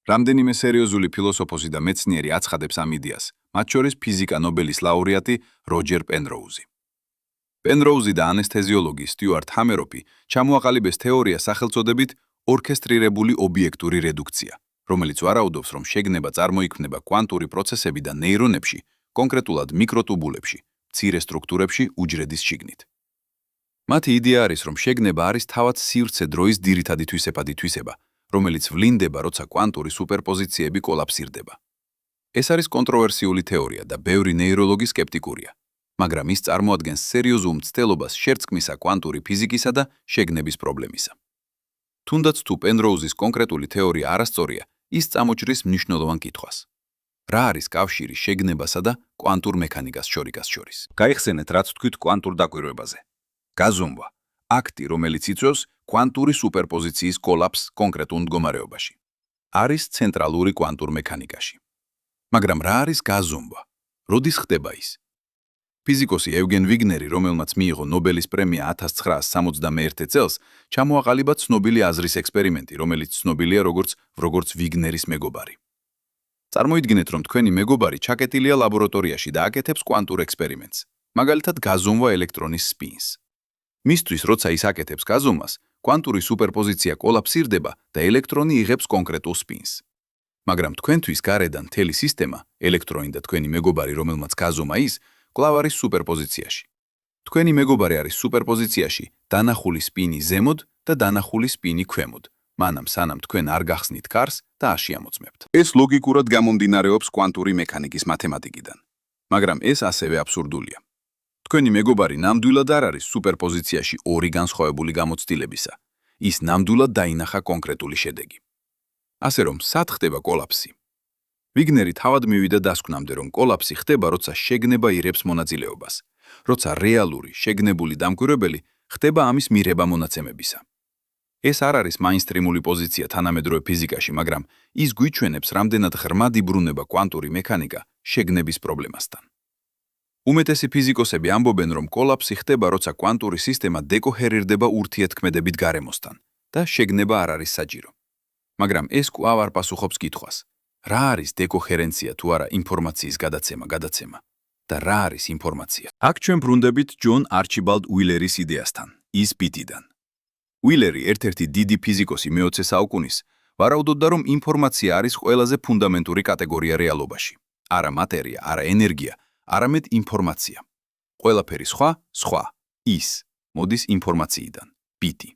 რამდენიმე სერიოზული ფილოსოფოსი და მეცნიერი აცხადებს ამ იდეას, მათ შორის ფიზიკა ნობელის ლაურეატი როჯერ პენროუზი. პენროუზი და ანესთეზიოლოგი სტიუარტ ჰამეროფი ჩამოაყალიბეს თეორია სახელწოდებით ორკესტრირებული ობიექტური რედუქცია, რომელიც ვარაუდობს, რომ შეგნება წარმოიქმნება კვანტური პროცესებიდან ნეირონებში, კონკრეტულად მიკროტუბულებში, მცირე სტრუქტურებში უჯრედის შიგნით. მათი იდეა არის, რომ შეგნება არის თავად სივრცე დროის ძირითადი თვისება, რომელიც ვლინდება, როცა კვანტური სუპერპოზიციები კოლაფსირდება. ეს არის კონტროვერსიული თეორია და ბევრი ნეიროლოგი სკეპტიკურია, მაგრამ ის წარმოადგენს სერიოზულ მცდელობას შერწყმისა კვანტური ფიზიკისა და შეგნების პრობლემისა. თუნდაც თუ პენროუზის კონკრეტული თეორია არასწორია, ის წამოჭრის მნიშვნელოვან კითხვას. რა არის კავშირი შეგნებასა და კვანტურ მექანიკას შორის? გაიხსენეთ, რაც თქვით კვანტურ დაკვირვებაზე. გაზომვა, აქტი, რომელიც იწვევს კვანტური სუპერპოზიციის კოლაფს კონკრეტულ მდგომარეობაში. არის ცენტრალური კვანტურ მექანიკაში. მაგრამ რა არის გაზომვა? როდის ხდება ის? ფიზიკოსი ევგენ ვიგნერი, რომელმაც მიიღო ნობელის პრემია 1961 წელს, ჩამოაყალიბა ცნობილი აზრის ექსპერიმენტი, რომელიც ცნობილია როგორც ვიგნერის მეგობარი. წარმოიდგინეთ, რომ თქვენი მეგობარი ჩაკეტილია ლაბორატორიაში და აკეთებს კვანტურ ექსპერიმენტს, მაგალითად გაზომვა ელექტრონის სპინს. მისთვის, როცა ის აკეთებს გაზომვას, კვანტური სუპერპოზიცია კოლაფსირდება და ელექტრონი იღებს კონკრეტულ სპინს. მაგრამ თქვენთვის გარედან მთელი სისტემა, ელექტრონი და თქვენი მეგობარი, რომელმაც გაზომა ის, კვლავ არის სუპერპოზიციაში. თქვენი მეგობარი არის სუპერპოზიციაში, დანახული სპინი ზემოთ და დანახული სპინი ქვემოთ, მანამ სანამ თქვენ არ გახსნით კარს და აშიამოწმებთ. ეს ლოგიკურად გამომდინარეობს კვანტური მექანიკის მათემატიკიდან. მაგრამ ეს ასევე აბსურდულია. თქვენი მეგობარი ნამდვილად არ არის სუპერპოზიციაში ორი განსხვავებული გამოცდილებისა. ის ნამდვილად დაინახა კონკრეტული შედეგი. ასე რომ, სად ხდება კოლაფსი? ვიგნერი თავად მივიდა დასკვნამდე, რომ კოლაფსი ხდება, როცა შეგნება ირებს მონაწილეობას, როცა რეალური, შეგნებული დამკვირვებელი ხდება ამის მიღება მონაცემებისა. ეს არ არის მაინსტრიმული პოზიცია თანამედროვე ფიზიკაში, მაგრამ ის გვიჩვენებს, რამდენად ღრმად იბრუნება კვანტური მექანიკა შეგნების პრობლემასთან. უმეტესი ფიზიკოსები ამბობენ, რომ კოლაფსი ხდება, როცა კვანტური სისტემა დეკოჰერირდება ურთიერთქმედებით გარემოსთან და შეგნება არ არის საჭირო. მაგრამ ეს კვლავ არ პასუხობს კითხვას. რა არის დეკოჰერენცია თუ არა ინფორმაციის გადაცემა და რა არის ინფორმაცია? აქ ჩვენ ბრუნდებით ჯონ არჩიბალდ უილერის იდეასთან, ის ბიტიდან. უილერი, ერთ-ერთი დიდი ფიზიკოსი მე-20 საუკუნის, ვარაუდობდა, რომ ინფორმაცია არის ყველაზე ფუნდამენტური კატეგორია რეალობაში. არა მატერია, არა ენერგია, არამედ ინფორმაცია. ყველაფერი სხვა, ის მოდის ინფორმაციიდან, ბიტი.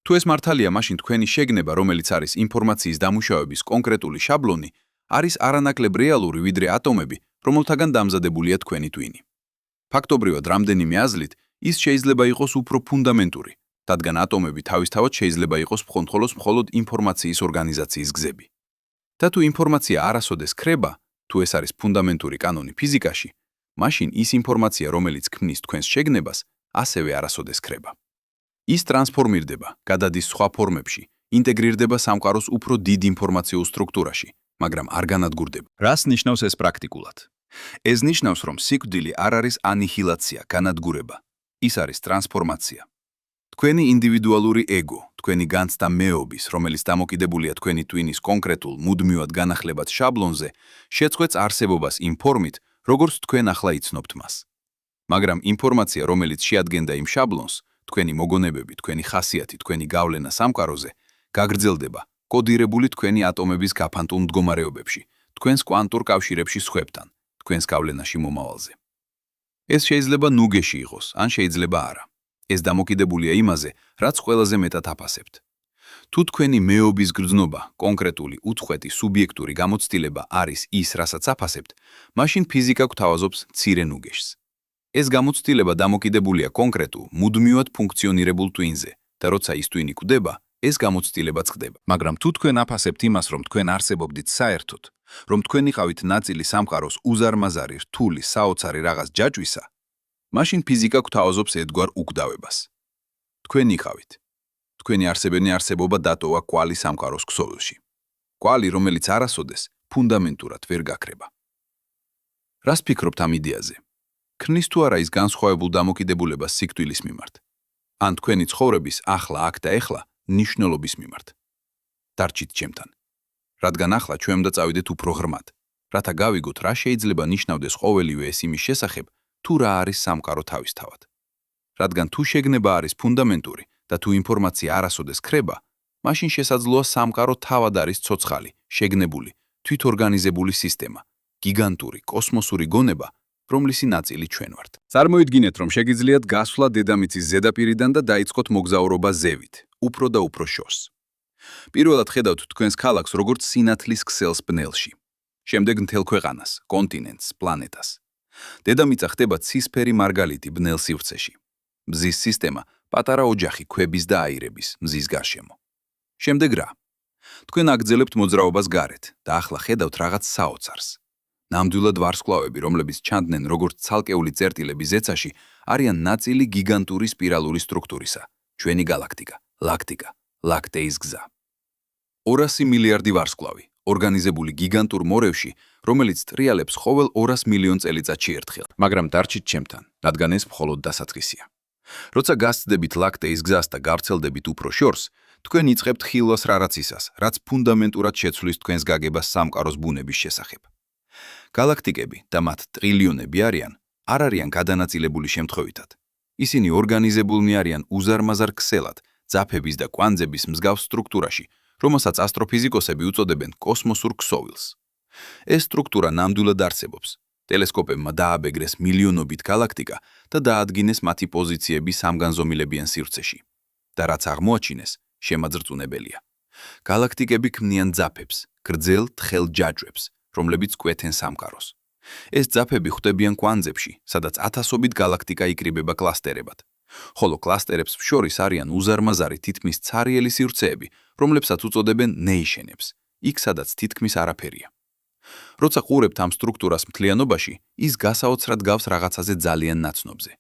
თუ ეს მართალია, მაშინ თქვენი შეგნება, რომელიც არის ინფორმაციის დამუშავების კონკრეტული შაბლონი, არის არანაკლებ რეალური, ვიდრე ატომები, რომელთაგან დამზადებულია თქვენი ტვინი. ფაქტობრივად, რამდენიმე აზრით, ის შეიძლება იყოს უფრო ფუნდამენტური, რადგან ატომები თავისთავად შეიძლება იყოს მხოლოდ ინფორმაციის ორგანიზაციის გზები. და თუ ინფორმაცია არასოდეს ქრება, თუ ეს არის ფუნდამენტური კანონი ფიზიკაში, მაშინ ის ინფორმაცია, რომელიც ქმნის თქვენს შეგნებას, ასევე არასოდეს ქრება. ის ტრანსფორმირდება, გადადის სხვა ფორმებში, ინტეგრირდება სამყაროს უფრო დიდ ინფორმაციულ სტრუქტურაში, მაგრამ არ განადგურდება. რას ნიშნავს ეს პრაქტიკულად? ეს ნიშნავს, რომ სიკვდილი არ არის ანიჰილაცია, განადგურება. ის არის ტრანსფორმაცია. თქვენი ინდივიდუალური ეგო, თქვენი განცდა მეობის, რომელიც დამოკიდებულია თქვენი ტვინის კონკრეტულ მუდმივად განახლებად შაბლონზე, შეწყვეტს არსებობას იმ ფორმით, როგორც თქვენ ახლა იცნობთ მას. მაგრამ ინფორმაცია, რომელიც შეადგენდა იმ შაბლონს, თქვენი მოგონებები, თქვენი ხასიათი, თქვენი გავლენა სამყაროზე, გაგრძელდება, კოდირებული თქვენი ატომების გაფანტულ მდგომარეობებში, თქვენს კვანტურ კავშირებში სხვებთან, თქვენს გავლენაში მომავალზე. ეს შეიძლება ნუგეში იყოს, ან შეიძლება არა. ეს დამოკიდებულია იმაზე, რაც ყველაზე მეტად აფასებთ. თუ თქვენი მეობის გრძნობა, კონკრეტული უწყვეტი სუბიექტური გამოცდილება არის ის, რასაც აფასებთ, მაშინ ფიზიკა გვთავაზობს მცირე ნუგეშს. ეს გამოცდილება დამოკიდებულია კონკრეტულ, მუდმივად ფუნქციონირებულ ტვინზე და როცა ის ტვინი კვდება, ეს გამოცდილებაც ხდება. მაგრამ თუ თქვენ აფასებთ იმას, რომ თქვენ არსებობდით საერთოდ, რომ თქვენ იყავით ნაწილი სამყაროს უზარმაზარი, რთული, საოცარი რაღაც ჯაჭვისა, მაშინ ფიზიკა გვთავაზობს ერთგვარ უკვდავებას. თქვენ იყავით. თქვენი არსებობა დატოვა კვალი სამყაროს ქსოვილში. კვალი, რომელიც არასოდეს ფუნდამენტურად ვერ გაქრება. რას ფიქრობთ ამ იდეაზე? ქმნის თუ არა ის განსხვავებულ დამოკიდებულებას სიკვდილის მიმართ? ან თქვენი ცხოვრების ახლა აქ და ეხლა ნიშნულობის მიმართ? დარჩით ჩემთან. რადგან ახლა ჩვენ უნდა წავიდეთ უფრო ღრმად, რათა გავიგოთ რა შეიძლება ნიშნავდეს ყოველივე ეს იმის შესახებ, თუ რა არის სამყარო თავისთავად. რადგან თუ შეგნება არის ფუნდამენტური და თუ ინფორმაცია არასოდეს ქრება, მაშინ შესაძლოა სამყარო თავად არის ცოცხალი, შეგნებული, თვითორგანიზებული სისტემა, გიგანტური, კოსმოსური გონება, რომლისი ნაწილი ჩვენ ვართ. წარმოიდგინეთ, რომ შეგიძლიათ გასვლა დედამიწის ზედაპირიდან და დაიწყოთ მოგზაურობა ზევით, უფრო და უფრო შორს. პირველად ხედავთ თქვენს ქალაქს როგორც სინათლის ქსელს ბნელში. შემდეგ მთელ ქვეყანას, კონტინენტს, პლანეტას. დედამიწა ხდება ცისფერი მარგალიტი ბნელ სივრცეში. მზის სისტემა, პატარა ოჯახი ქვების და აირების, მზის გარშემო. შემდეგ რა? თქვენ აგრძელებთ მოძრაობას გარეთ და ახლა ხედავთ რაღაც საოცარს. ნამდვილად ვარსკვლავები, რომლებიც ჩანდნენ როგორც ცალკეული წერტილები ზეცაში, არიან ნაწილი გიგანტური სპირალური სტრუქტურისა, ჩვენი გალაქტიკა, ლაქტეის გზა. 200 მილიარდი ვარსკვლავი, ორგანიზებული გიგანტურ მორევში, რომელიც ტრიალებს ყოველ 200 მილიონ წელიწადში ერთხელ. მაგრამ დარჩით ჩემთან, რადგან ეს მხოლოდ დასაწყისია. როცა გასცდებით ლაქტეის გზას და გავრცელდებით უფრო შორს, თქვენ იწყებთ ხილვას რარაცისას, რაც ფუნდამენტურად შეცვლის თქვენს გაგებას სამყაროს ბუნების შესახებ. გალაქტიკები და მათ ტრილიონები არ არიან გადანაწილებული შემთხვევითად. ისინი ორგანიზებულნი არიან უზარმაზარ ქსელად, ძაფების და კვანძების მსგავს სტრუქტურაში, რომელსაც ასტროფიზიკოსები უწოდებენ კოსმოსურ ქსოვილს. ეს სტრუქტურა ნამდვილად არსებობს. ტელესკოპებმა დააბეგრეს მილიონობით გალაქტიკა და დაადგინეს მათი პოზიციები სამგანზომილებიან სივრცეში. და რაც აღმოაჩინეს, შემაძრწუნებელია. გალაქტიკები ქმნიან ძაფებს, გრძელ თხელ ჯაჭვებს, რომლებიც კვეთენ სამყაროს. ეს ძაფები ხვდებიან კვანძებში, სადაც ათასობით გალაქტიკა იკრიბება კლასტერებად. ხოლო კლასტერებს შორის არიან უზარმაზარი თითქმის ცარიელი სივრცეები, რომლებსაც უწოდებენ ნეიშენებს, იქ სადაც თითქმის არაფერია. როცა ყურებთ ამ სტრუქტურას მთლიანობაში, ის გასაოცრად გავს რაღაცაზე ძალიან ნაცნობზე.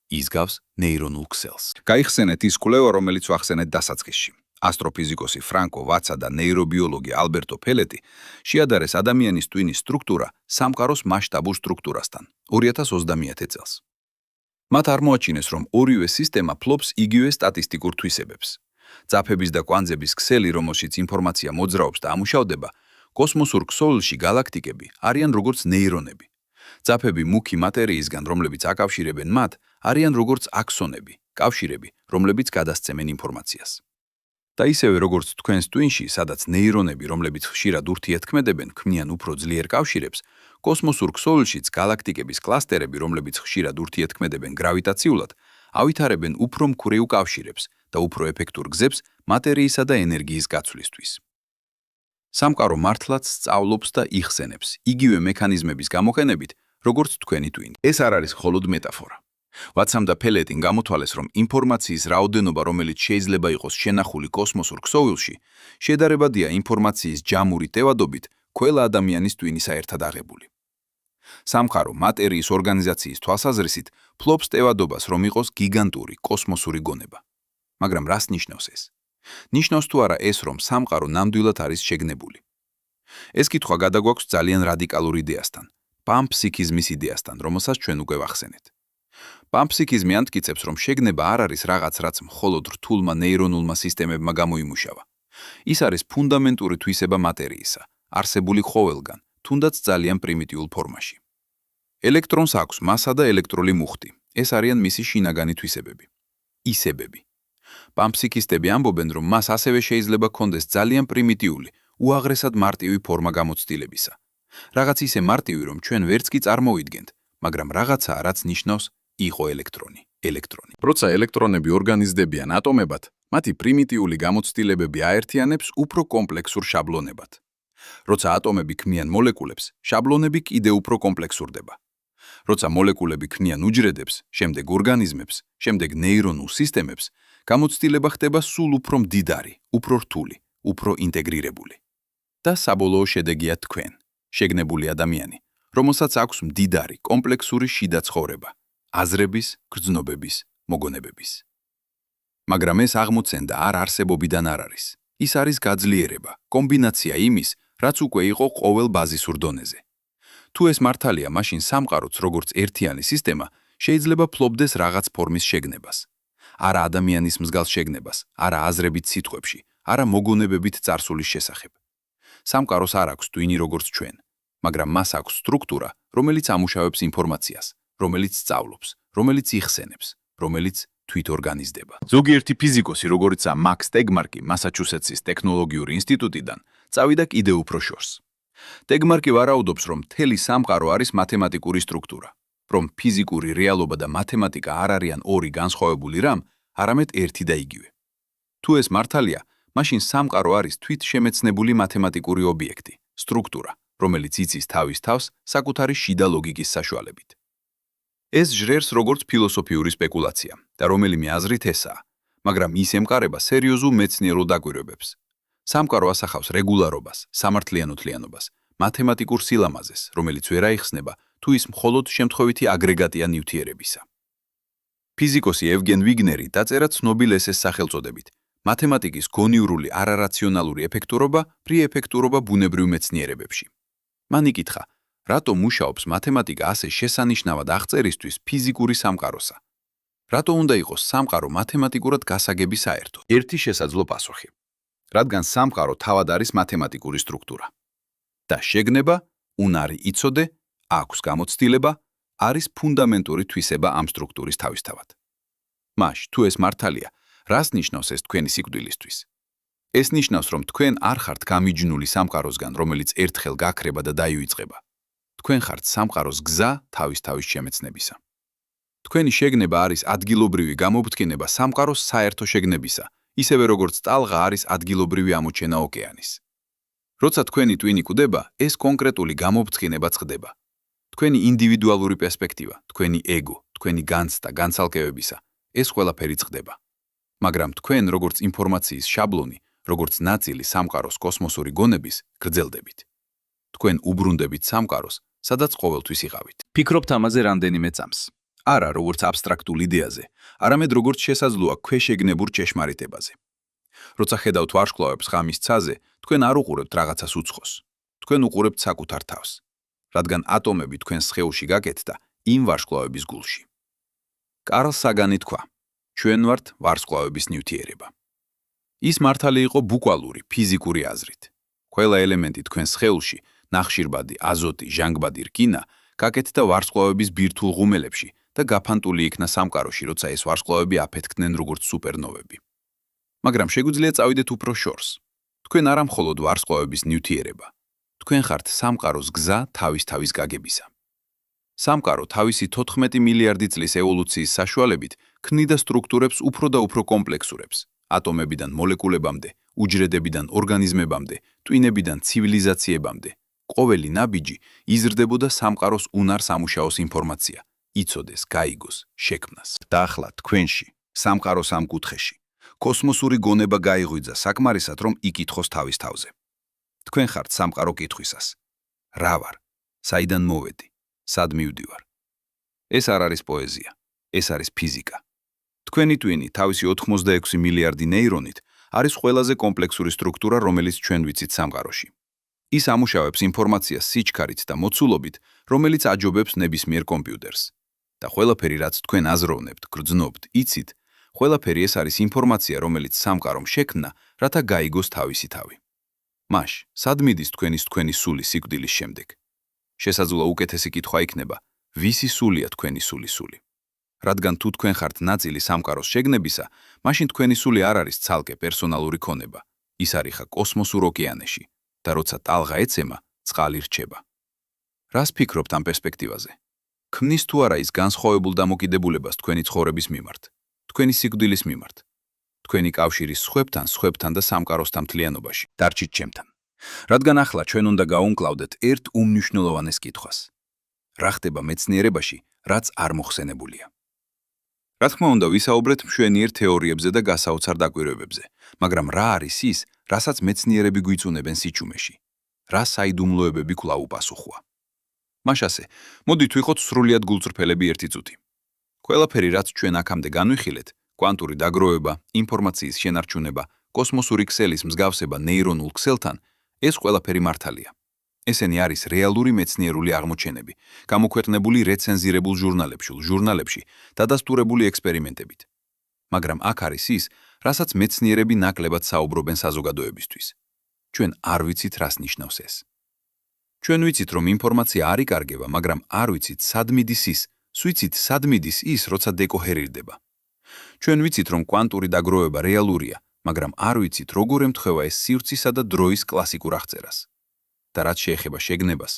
ის გავს ნეირონულ ქსელს. გაიხსენეთ ის კვლევა, რომელიც ვახსენეთ დასაწყისში. ასტროფიზიკოსი ფრანკო ვაცა და ნეირობიოლოგი ალბერტო ფელეტი შეადარეს ადამიანის ტვინის სტრუქტურა სამყაროს მასშტაბურ სტრუქტურასთან 2030 წელს. მათ აღმოაჩინეს, რომ ორივე სისტემა ფლობს იგივე სტატისტიკურ თვისებებს. ძაფების და კვანძების ქსელი, რომელშიც ინფორმაცია მოძრაობს და ამუშავდება, კოსმოსურ ქსოვილში გალაქტიკები არიან როგორც ნეირონები. ძაფები მუქი მატერიისგან, რომლებიც აკავშირებენ მათ, არიან როგორც აქსონები, კავშირები, რომლებიც გადასცემენ ინფორმაციას. და ისევე როგორც თქვენს ტვინში, სადაც ნეირონები, რომლებიც ხშირად ურთიერთქმედებენ, ქმნიან უფრო ძლიერ კავშირებს, კოსმოსურ ქსოვილშიც გალაქტიკების კლასტერები, რომლებიც ხშირად ურთიერთქმედებენ გრავიტაციულად, ავითარებენ უფრო მკვრივ კავშირებს და უფრო ეფექტურ გზებს მატერიისა და ენერგიის გაცვლისთვის. სამყარო მართლაც სწავლობს და იხსენებს, იგივე მექანიზმების გამოყენებით, როგორც თქვენი twin. ეს არ არის მხოლოდ მეტაფორა. ვატსამ და ფელეტინ გამოთვალეს, რომ ინფორმაციის რაოდენობა, რომელიც შეიძლება იყოს შენახული კოსმოსურ ქსოვილში, შედარებადია ინფორმაციის ჯამური ტევადობით ყველა ადამიანის twin-ი საერთად აღებული. სამყარო მატერიის ორგანიზაციის თვალსაზრისით ფლობს ტევადობას, რომ იყოს გიგანტური კოსმოსური გონება. მაგრამ რას ნიშნავს ეს? ნიშნავს თუ არა ეს, რომ სამყარო ნამდვილად არის შეგნებული. ეს კითხვა გადაგვაქვს ძალიან რადიკალურ იდეასთან, პანფსიქიზმის იდეასთან, რომელსაც ჩვენ უკვე ვახსენეთ. პანფსიქიზმი ამტკიცებს, რომ შეგნება არ არის რაღაც, რაც მხოლოდ რთულმა ნეირონულმა სისტემებმა გამოიმუშავა. ის არის ფუნდამენტური თვისება მატერიისა, არსებული ყოველგან, თუნდაც ძალიან პრიმიტიულ ფორმაში. ელექტრონს აქვს მასა და ელექტრული მუხტი. ეს არიან მისი შინაგანი თვისებები. ისებები. პანფსიქისტები ამბობენ, რომ მას ასევე შეიძლება ჰქონდეს ძალიან პრიმიტიული, უაღრესად მარტივი ფორმა გამოცდილებისა. რაღაც ისე მარტივი, რომ ჩვენ ვერც კი წარმოვიდგენთ, მაგრამ რაღაცაა, რაც ნიშნავს იყო ელექტრონი. როცა ელექტრონები ორგანიზდებიან ატომებად, მათი პრიმიტიული გამოცდილებები აერთიანებს უფრო კომპლექსურ შაბლონებად. როცა ატომები ქმნიან მოლეკულებს, შაბლონები კიდევ უფრო კომპლექსურდება. როცა მოლეკულები ქმნიან უჯრედებს, შემდეგ ორგანიზმებს, შემდეგ ნეირონულ სისტემებს, გამოცდილება ხდება სულ უფრო მდიდარი, უფრო რთული, უფრო ინტეგრირებული. და საბოლოო შედეგია თქვენ, შეგნებული ადამიანი, რომელსაც აქვს მდიდარი, კომპლექსური შიდა ცხოვრება, აზრების, გრძნობების, მოგონებების. მაგრამ ეს აღმოცენდა არ არსებობიდან არ არის. ის არის გაძლიერება, კომბინაცია იმის, რაც უკვე იყო ყოველ ბაზისურ დონეზე. თუ ეს მართალია, მაშინ სამყაროც, როგორც ერთიანი სისტემა, შეიძლება ფლობდეს რაღაც ფორმის შეგნებას. არა ადამიანის მსგავს შეგნებას, არა აზრებით სიტყვებში, არა მოგონებებით წარსულის შესახებ. სამყაროს არ აქვს twin-ი როგორც ჩვენ, მაგრამ მას აქვს სტრუქტურა, რომელიც ამუშავებს ინფორმაციას, რომელიც სწავლობს, რომელიც იხსენებს, რომელიც თვითორგანიზდება. ზოგიერთი ფიზიკოსი, როგორიცაა მაქს ტეგმარკი მასაჩუსეტსის ტექნოლოგიური ინსტიტუტიდან, წავიდა კიდევ უფრო შორს. ტეგმარკი ვარაუდობს, რომ მთელი სამყარო არის მათემატიკური სტრუქტურა, რომ ფიზიკური რეალობა და მათემატიკა არ არიან ორი განსხვავებული რამ, არამედ ერთი და იგივე. თუ ეს მართალია, მაშინ სამყარო არის თვითშემეცნებული მათემატიკური ობიექტი, სტრუქტურა, რომელიც იცის თავის თავს საკუთარი შიდა ლოგიკის საშუალებით. ეს ჟღერს როგორც ფილოსოფიური სპეკულაცია და რომელიმე აზრით ესაა, მაგრამ ის ემყარება სერიოზულ მეცნიერულ დაკვირვებებს. სამყარო ასახავს რეგულარობას, სამართლიანოთლიანობას, მათემატიკურ სილამაზეს, რომელიც ვერ აიხსნება, თუ ის მხოლოდ შემთხვევითი აგრეგატია ნივთიერებისა. ფიზიკოსი ევგენ ვიგნერი დაწერა ცნობილ ესეს სახელწოდებით მათემატიკის გონივრული არარაციონალური ეფექტურობა, პრიეფექტურობა ბუნებრივ მეცნიერებებში. მან იკითხა, რატო მუშაობს მათემატიკა ასე შესანიშნავად აღწერისთვის ფიზიკური სამყაროსა? რატო უნდა იყოს სამყარო მათემატიკურად გასაგები საერთო? ერთი შესაძლო პასუხი. რადგან სამყარო თავად არის მათემატიკური სტრუქტურა. და შეგნება, უნარი იცოდე, აქვს გამოცდილება, არის ფუნდამენტური თვისება ამ სტრუქტურის თავისთავად. მაშ, თუ ეს მართალია, რას ნიშნავს ეს თქვენი სიკვდილისთვის? ეს ნიშნავს, რომ თქვენ არ ხართ გამიჯნული სამყაროსგან, რომელიც ერთხელ გაქრება და დაივიწყება. თქვენ ხართ სამყაროს გზა თავის შემეცნებისა. თქვენი შეგნება არის ადგილობრივი გამოფრთხილება სამყაროს საერთო შეგნებისა, ისევე როგორც ტალღა არის ადგილობრივი ამოჩენა ოკეანის. როცა თქვენი twin-ი კვდება, ეს კონკრეტული გამოფრთხილება ხდება. თქვენი ინდივიდუალური პერსპექტივა, თქვენი ეგო, თქვენი განცდა, განცალკევებისა, ეს ყველაფერი ხდება. მაგრამ თქვენ, როგორც ინფორმაციის შაბლონი, როგორც ნაწილი სამყაროს კოსმოსური გონების, გრძელდებით. თქვენ უბრუნდებით სამყაროს, სადაც ყოველთვის იყავით. ფიქრობთ ამაზე რამდენიმე წამს. არა როგორც აბსტრაქტულ იდეაზე, არამედ როგორც შესაძლოა ქვეშეგნებურ ჭეშმარიტებაზე. როცა ხედავთ ვარსკვლავებს ღამის ცაზე, თქვენ არ უყურებთ რაღაცას უცხოს. თქვენ უყურებთ საკუთარ თავს, რადგან ატომები თქვენ სხეულში გაკეთდა იმ ვარსკვლავების გულში. კარლ საგანი თქვა, ჩვენ ვართ ვარსკვლავების ნივთიერება. ის მართალი იყო ბუკვალური, ფიზიკური აზრით. ყველა ელემენტი თქვენ სხეულში, ნახშირბადი, აზოტი, ჟანგბადი, რკინა, გაკეთდა ვარსკვლავების ბირთვულ ღუმელებში და გაფანტული იქნა სამყაროში, როცა ეს ვარსკვლავები აფეთქდნენ როგორც სუპერნოვები. მაგრამ შეგვიძლია წავიდეთ უფრო შორს. თქვენ არა მხოლოდ ვარსკვლავების ნივთიერება. თქვენ ხართ სამყაროს გზა თავის გაგებისა. სამყარო თავისი 14 მილიარდი წლის ევოლუციის საშუალებით ქმნიდა სტრუქტურებს უფრო და უფრო კომპლექსურებს. ატომებიდან მოლეკულებამდე, უჯრედებიდან ორგანიზმებამდე, ტვინებიდან ცივილიზაციებამდე. ყოველი ნაბიჯი იზრდებოდა სამყაროს უნარ სამუშაოს ინფორმაცია, იცოდეს, გაიგოს, შექმნას. და ახლა თქვენში, სამყაროს ამ კუთხეში, კოსმოსური გონება გაიღვიძა საკმარისად, რომ იკითხოს თავის თავზე. თქვენ ხართ სამყარო კითხვისას. რა ვარ? საიდან მოვედი? სად მივდივარ? ეს არ არის პოეზია, ეს არის ფიზიკა. თქვენი ტვინი თავისი 86 მილიარდი ნეირონით არის ყველაზე კომპლექსური სტრუქტურა, რომელიც ჩვენ ვიცით სამყაროში. ის ამუშავებს ინფორმაციას სიჩქარით და მოცულობით, რომელიც აჯობებს ნებისმიერ კომპიუტერს. და ყველაფერი, რაც თქვენ აზროვნებთ, გრძნობთ, იცით, ყველაფერი ეს არის ინფორმაცია, რომელიც სამყარომ შექმნა, რათა გაიგოს თავისი თავი. მაშ, სად მიდის თქვენი სული სიკვდილის შემდეგ? შესაძლოა უკეთესი კითხვა იქნება, ვისი სულია თქვენი სული? რადგან თუ თქვენ ხართ ნაწილი სამყაროს შეგნებისა, მაშინ თქვენი სული არ არის ცალკე პერსონალური ქონება, ის არიხა კოსმოსურ ოკეანეში და როცა ტალღა ეცემა, წყალი რჩება. რას ფიქრობთ ამ პერსპექტივაზე? ქმნის თუ არა ის განსხვავებულ დამოკიდებულებას თქვენი ცხოვრების მიმართ, თქვენი სიკვდილის მიმართ, თქვენი კავშირის სხვებთან და სამყაროსთან მთლიანობაში, დარჩით ჩემთან. რადგან ახლა ჩვენ უნდა გაუმკლავდეთ ერთ უმნიშვნელოვანეს კითხვას. რა ხდება მეცნიერებაში, რაც არ მოხსენებულია? რა თქმა უნდა, ვისაუბრეთ მშვენიერ თეორიებზე და გასაოცარ დაკვირვებებზე, მაგრამ რა არის ის, რასაც მეცნიერები გვიწუნებენ სიჩუმეში? რა საიდუმლოებები კვლავ უპასუხოა? მაშ ასე, მოდით ვიყოთ სრულიად გულწრფელები ერთი წუთი. ყველაფერი, რაც ჩვენ აქამდე განვიხილეთ, კვანტური დაგროვება, ინფორმაციის შენარჩუნება, კოსმოსური ქსელის მსგავსება ნეირონულ ქსელთან, ეს ყველაფერი მართალია. ესენი არის რეალური მეცნიერული აღმოჩენები, გამოქვეყნებული რეცენზირებულ ჟურნალებში, დადასტურებული ექსპერიმენტებით. მაგრამ აქ არის ის, რასაც მეცნიერები ნაკლებად საუბრობენ საზოგადოებისთვის. ჩვენ არ ვიცით, რას ნიშნავს ეს. ჩვენ ვიცით, რომ ინფორმაცია არ იკარგება, მაგრამ არ ვიცით, სად მიდის ის, სვიცით, სად მიდის ის, როცა დეკოჰერირდება. ჩვენ ვიცით, რომ კვანტური დაგროვება რეალურია, მაგრამ არ ვიცით, როგორ ემთხვევა ეს სივრცისა და დროის კლასიკურ აღწერას. და რაც შეეხება შეგნებას,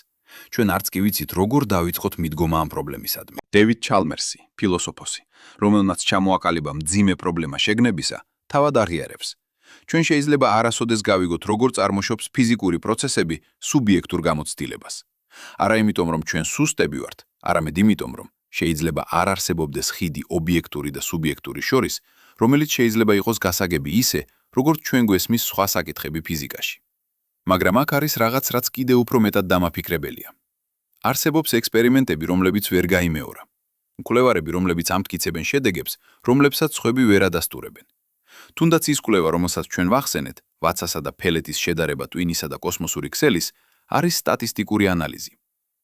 ჩვენ არც კი ვიცით, როგორ დავიწყოთ მიდგომა ამ პრობლემისადმი. დევიდ ჩალმერსი, ფილოსოფოსი, რომელმაც ჩამოაყალიბა მძიმე პრობლემა შეგნებისა, თავად აღიარებს. ჩვენ შეიძლება არასოდეს გავიგოთ, როგორ წარმოშობს ფიზიკური პროცესები სუბიექტურ გამოცდილებას. არა იმიტომ, რომ ჩვენ სუსტები ვართ, არამედ იმიტომ, რომ შეიძლება არ არსებობდეს ხიდი ობიექტური და სუბიექტური შორის, რომელიც შეიძლება იყოს გასაგები ისე, როგორც ჩვენ გვესმის სხვა საკითხები ფიზიკაში. მაგრამ აქ არის რაღაც, რაც კიდევ უფრო მეტად დამაფიქრებელია. არსებობს ექსპერიმენტები, რომლებიც ვერ გაიმეორა. მკვლევარები, რომლებიც ამტკიცებენ შედეგებს, რომლებსაც სხვები ვერ ადასტურებენ. თუნდაც ის კვლევა, რომელსაც ჩვენ ვახსენეთ, ვაცასა და ფელეთის შედარება ტვინისა და კოსმოსური ქსელის, არის სტატისტიკური ანალიზი.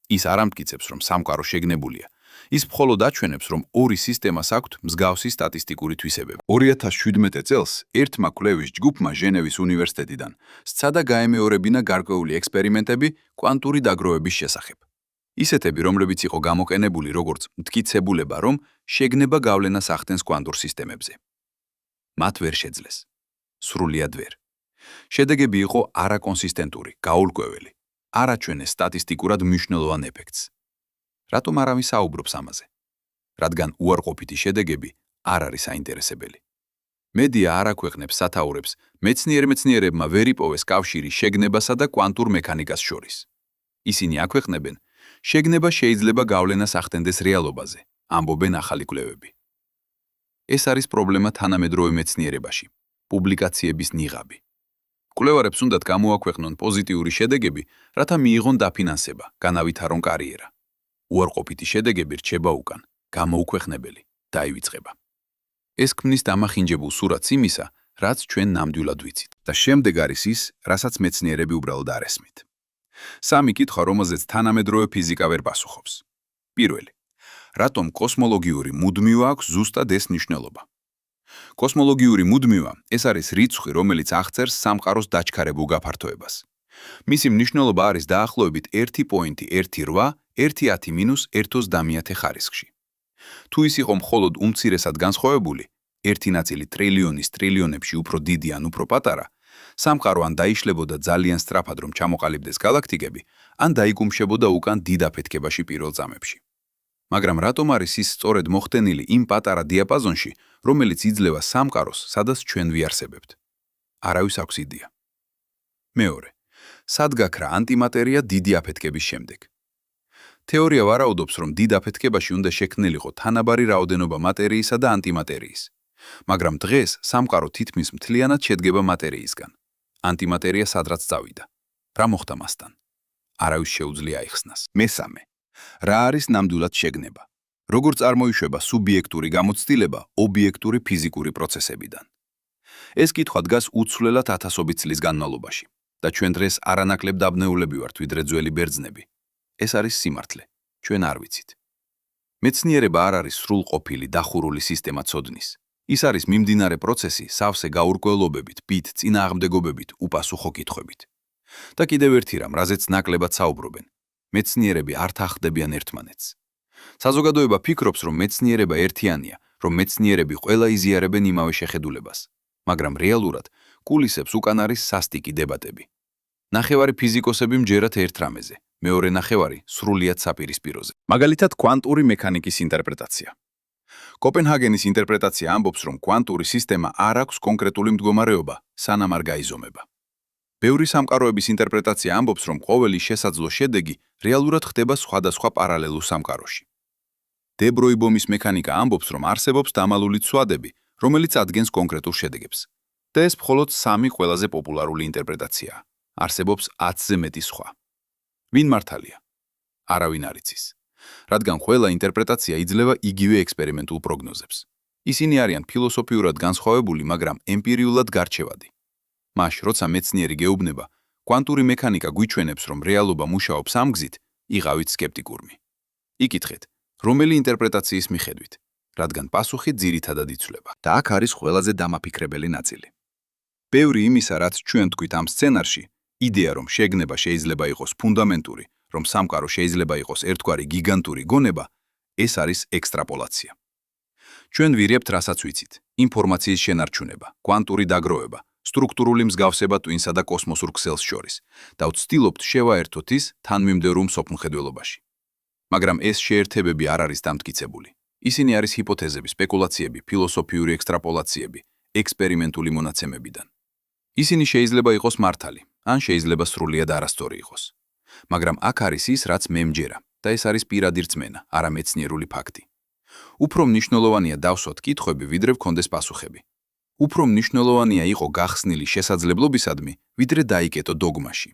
ის არ ამტკიცებს, რომ სამყარო შეგნებულია. ის მხოლოდ აჩვენებს, რომ ორი სისტემას აქვთ მსგავსი სტატისტიკური თვისებები. 2017 წელს ერთმა კვლევის ჯგუფმა ჟენევის უნივერსიტეტიდან სცადა გაემეორებინა გარკვეული ექსპერიმენტები კვანტური დაგროვების შესახებ. ისეთები, რომლებიც იყო გამოყენებული როგორც მტკიცებულება, რომ შეგნება გავლენას ახდენს კვანტურ სისტემებზე. მათ ვერ შეძლეს. სრულიად ვერ. შედეგები იყო არაკონსისტენტური, გაურკვეველი. არ აჩვენეს სტატისტიკურად მნიშვნელოვან ეფექტს. რატომ არავის საუბრობს ამაზე? რადგან უარყოფითი შედეგები არ არის საინტერესებელი. მედია არ აქვეყნებს სათაურებს, მეცნიერებმა ვერ იპოვეს კავშირი შეგნებასა და კვანტურ მექანიკას შორის. ისინი აქვეყნებენ, შეგნება შეიძლება გავლენას ახდენდეს რეალობაზე, ამბობენ ახალი კვლევები. ეს არის პრობლემა თანამედროვე მეცნიერებაში, პუბლიკაციების ნიღაბი. კვლევარებს უნდათ გამოაქვეყნონ პოზიტიური შედეგები, რათა მიიღონ დაფინანსება, განავითარონ კარიერა. უარყოფითი შედეგები რჩება უკან, გამოუქვეყნებელი, დაივიწყება. ეს ქმნის დამახინჯებულ სურათს იმისა, რაც ჩვენ ნამდვილად ვიცით. და შემდეგ არის ის, რასაც მეცნიერები უბრალოდ არ ესმით. სამი კითხვა, რომელზეც თანამედროვე ფიზიკა ვერ პასუხობს. პირველი. რატომ კოსმოლოგიური მუდმივა აქვს ზუსტად ეს მნიშვნელობა? კოსმოლოგიური მუდმივა ეს არის რიცხვი, რომელიც აღწერს სამყაროს დაჩქარებულ გაფართოებას. მისი მნიშვნელობა არის დაახლოებით 1.18-1.10-1 ხარისხში. თუ ის იყო მხოლოდ უმცირესად განსხვავებული, ერთი ნაწილი ტრილიონის ტრილიონებში უფრო დიდი ან უფრო პატარა, სამყარო ან დაიშლებოდა ძალიან სწრაფად, რომ ჩამოყალიბდეს გალაქტიკები, ან დაიკუმშებოდა უკან დიდ აფეთქებაში პირველ წამებში. მაგრამ რატომ არის ის სწორედ მოხდენილი იმ პატარა დიაპაზონში, რომელიც იძლევა სამყაროს, სადაც ჩვენ ვიარსებებთ? არავის აქვს იდეა. მეორე. სად გაქრა ანტიმატერია დიდი აფეთქების შემდეგ? თეორია ვარაუდობს, რომ დიდ აფეთქებაში უნდა შექმნილიყო თანაბარი რაოდენობა მატერიისა და ანტიმატერიის. მაგრამ დღეს სამყარო თითქმის მთლიანად შედგება მატერიისგან. ანტიმატერია სადღაც წავიდა. რა მოხდა მასთან? არავის შეუძლია აიხსნას. მესამე. რა არის ნამდვილად შეგნება? როგორ წარმოიშვება სუბიექტური გამოცდილება ობიექტური ფიზიკური პროცესებიდან? ეს კითხვა დგას უცვლელად ათასობით წლის განმავლობაში და ჩვენ დღეს არანაკლებ დაბნეულები ვართ ვიდრე ძველი ბერძნები. ეს არის სიმართლე. ჩვენ არ ვიცით. მეცნიერება არ არის სრულყოფილი დახურული სისტემა ცოდნის. ის არის მიმდინარე პროცესი სავსე გაურკვევლობებით, ბით, წინააღმდეგობებით, უპასუხო კითხვებით. და კიდევ ერთი რამ, რაზეც ნაკლებად საუბრობენ. მეცნიერები არ თახდებიან ერთმანეთს. საზოგადოება ფიქრობს, რომ მეცნიერება ერთიანია, რომ მეცნიერები ყველა იზიარებენ იმავე შეხედულებას, მაგრამ რეალურად კულისებს უკან არის სასტიკი დებატები. ნახევარი ფიზიკოსები მჯერათ ერთ რამეზე, მეორე ნახევარი სრულიად საპირისპიროზე. მაგალითად, კვანტური მექანიკის ინტერპრეტაცია. კოპენჰაგენის ინტერპრეტაცია ამბობს, რომ კვანტური სისტემა არ აქვს კონკრეტული მდგომარეობა, სანამ არ გაიზომება. ბევრი სამყაროების ინტერპრეტაცია ამბობს, რომ ყოველი შესაძლო შედეგი რეალურად ხდება სხვადასხვა პარალელურ სამყაროში. დი ბროიბომის მექანიკა ამბობს, რომ არსებობს დამალული ცვადები, რომელიც ადგენს კონკრეტულ შედეგებს. და ეს მხოლოდ 3 ყველაზე პოპულარული ინტერპრეტაციაა. არსებობს 10-ზე მეტი სხვა. ვინ მართალია? არავინ არ იცის. რადგან ყველა ინტერპრეტაცია იძლევა იგივე ექსპერიმენტულ პროგნოზებს. ისინი არიან ფილოსოფიურად განსხვავებული, მაგრამ ემპირიულად გარჩევადი. მაშ, როცა მეცნიერი გეუბნება, კვანტური მექანიკა გვიჩვენებს, რომ რეალობა მუშაობს ამ გზით, იღავით სკეპტიკურმი. იკითხეთ, რომელი ინტერპრეტაციის მიხედვით, რადგან პასუხი ძირითადად იცვლება. და აქ არის ყველაზე დამაფიქრებელი ნაწილი. ბევრი იმისა, რაც ჩვენ თქვით ამ სცენარში, იდეა, რომ შეგნება შეიძლება იყოს ფუნდამენტური, რომ სამყარო შეიძლება იყოს ერთგვარი გიგანტური გონება, ეს არის ექსტრაპოლაცია. ჩვენ ვირიებთ, რასაც ვიცით, ინფორმაციის შენარჩუნება, კვანტური დაგროვება, სტრუქტურული მსგავსება ტვინსა და კოსმოსურ ქსელს შორის და ვცდილობთ შევაერთოთ ის თანმიმდევრულ მსოფლმხედველობაში. მაგრამ ეს შეერთებები არ არის დამტკიცებული. ისინი არის ჰიპოთეზები, სპეკულაციები, ფილოსოფიური ექსტრაპოლაციები, ექსპერიმენტული მონაცემებიდან. ისინი შეიძლება იყოს მართალი, ან შეიძლება სრულიად არასწორი იყოს. მაგრამ აქ არის ის, რაც მე მჯერა, და ეს არის პირადი რწმენა, არა მეცნიერული ფაქტი. უფრო მნიშვნელოვანია დავსვათ კითხვები, ვიდრე ვქონდეს პასუხები. უფრო მნიშვნელოვანია იყო გახსნილი შესაძლებლობისადმი, ვიდრე დაიკეტო დოგმაში.